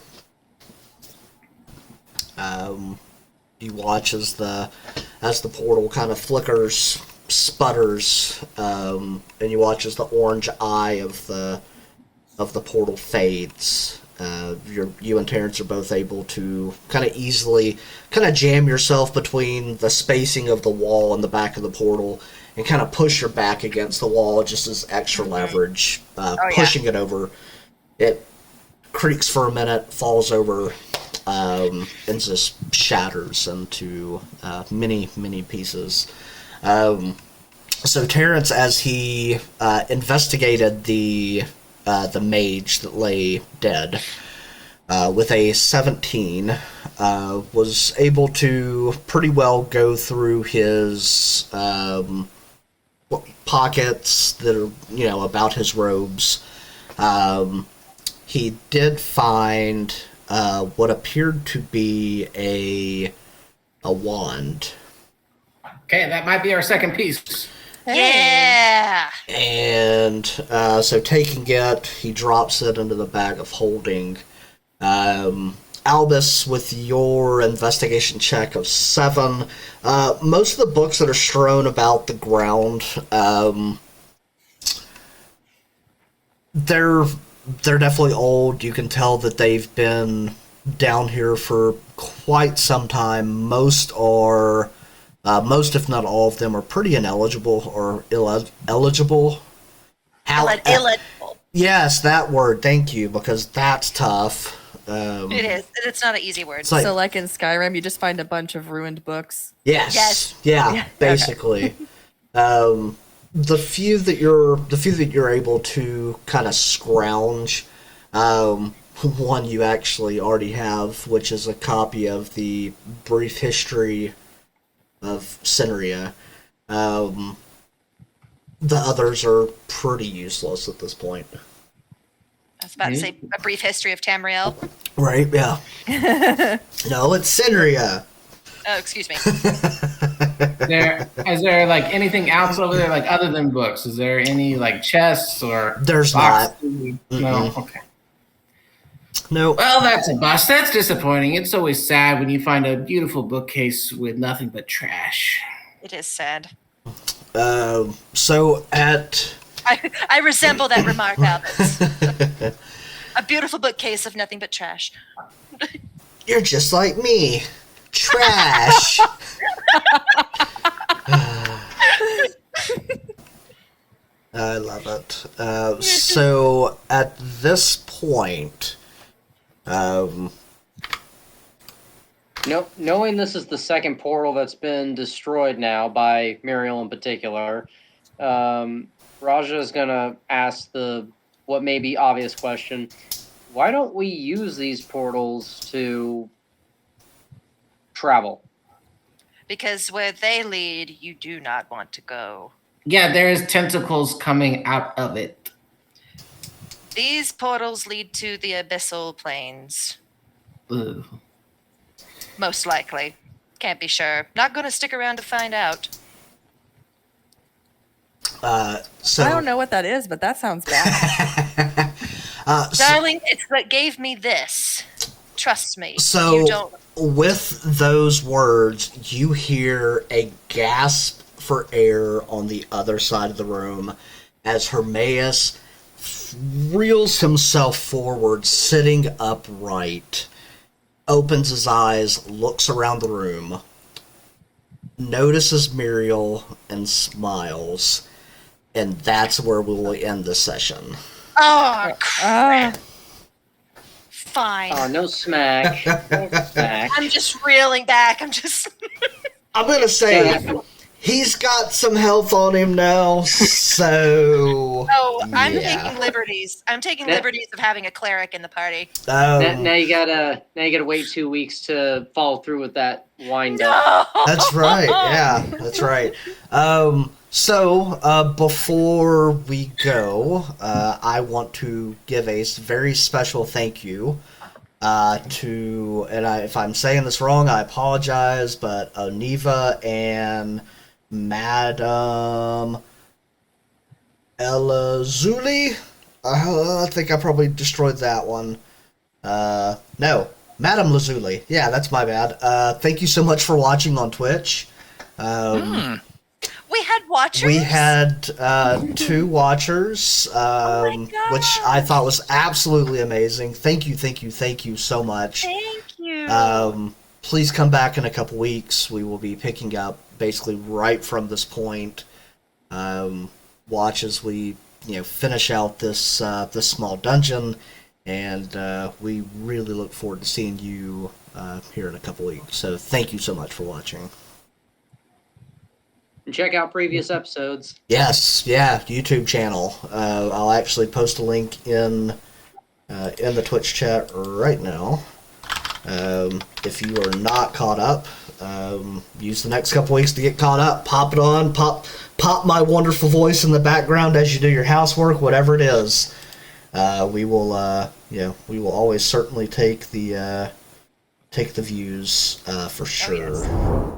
S2: you watch as the portal kind of flickers, sputters, and you watch as the orange eye of the portal fades. You and Terrence are both able to kind of easily jam yourself between the spacing of the wall and the back of the portal and kind of push your back against the wall just as extra leverage, pushing it over. It creaks for a minute, falls over, and just shatters into many pieces. So Terrence, as he investigated the mage that lay dead, with a 17, was able to pretty well go through his pockets that are, about his robes. He did find what appeared to be a wand.
S6: Okay, that might be our second piece.
S1: Yeah.
S2: And so taking it, he drops it into the bag of holding. Albus, with your investigation check of 7, most of the books that are strewn about the ground, they're definitely old. You can tell that they've been down here for quite some time. Most if not all of them, are pretty ineligible or eligible.
S1: Illegible.
S2: Yes, that word. Thank you, because that's tough.
S1: It is. It's not an easy word.
S2: It's like,
S3: So, like in Skyrim, you just find a bunch of ruined books.
S2: yes,
S1: Yes.
S2: yeah, basically. The few that you're able to kind of scrounge, one you actually already have, which is a copy of the Brief History of Cinria. The others are pretty useless at this point.
S1: I was about to say a brief history of Tamriel.
S2: Right? Yeah. No, it's Cinria.
S1: Oh, excuse me.
S6: Is there like anything else over there, like other than books? Is there any like chests or
S2: There's
S6: boxes?
S2: not.
S6: No.
S2: Mm-mm.
S6: Okay.
S2: No.
S6: Well, that's a bust. That's disappointing. It's always sad when you find a beautiful bookcase with nothing but trash.
S1: It is sad.
S2: So at
S1: I resemble that remark, Albus. A beautiful bookcase of nothing but trash.
S2: you're just like me, trash. I love it. So at this point,
S5: Knowing this is the second portal that's been destroyed now by Muriel in particular, Raja is gonna ask the what may be obvious question: why don't we use these portals to travel?
S1: Because where they lead, you do not want to go.
S6: Yeah, there is tentacles coming out of it.
S1: These portals lead to the abyssal planes.
S6: Ugh.
S1: Most likely. Can't be sure. Not going to stick around to find out.
S2: so
S3: I don't know what that is, but that sounds bad.
S2: so,
S1: Darling, it's what gave me this. Trust me.
S2: So-
S1: you don't.
S2: with those words, you hear a gasp for air on the other side of the room as Hermaeus reels himself forward, sitting upright, opens his eyes, looks around the room, notices Muriel, and smiles. And that's where we will end the session.
S1: Oh, crap. Fine.
S5: Oh, no smack. No smack.
S1: I'm just reeling back. I'm just.
S2: I'm gonna say he's got some health on him now, so
S1: Oh, I'm
S2: yeah.
S1: taking liberties. I'm taking
S5: That-
S1: liberties of having a cleric in the party.
S5: Now you gotta wait 2 weeks to follow through with that wind up.
S1: No.
S2: That's right. Yeah, that's right. So before we go, I want to give a very special thank you to, and if I'm saying this wrong, I apologize, but Oniva and Madam Elazuli. I think I probably destroyed that one. No, Madam Lazuli. Yeah, that's my bad. Thank you so much for watching on Twitch.
S1: We had watchers.
S2: We had 2 watchers, which I thought was absolutely amazing. Thank you so much.
S1: Thank you.
S2: Please come back in a couple weeks. We will be picking up basically right from this point. Watch as we finish out this this small dungeon, and we really look forward to seeing you here in a couple weeks. So thank you so much for watching.
S5: And check out previous episodes.
S2: Yes, yeah, YouTube channel. I'll actually post a link in the Twitch chat right now. If you are not caught up, use the next couple weeks to get caught up. Pop it on, pop my wonderful voice in the background as you do your housework, whatever it is. We will, we will always certainly take the views for sure.
S1: Yes.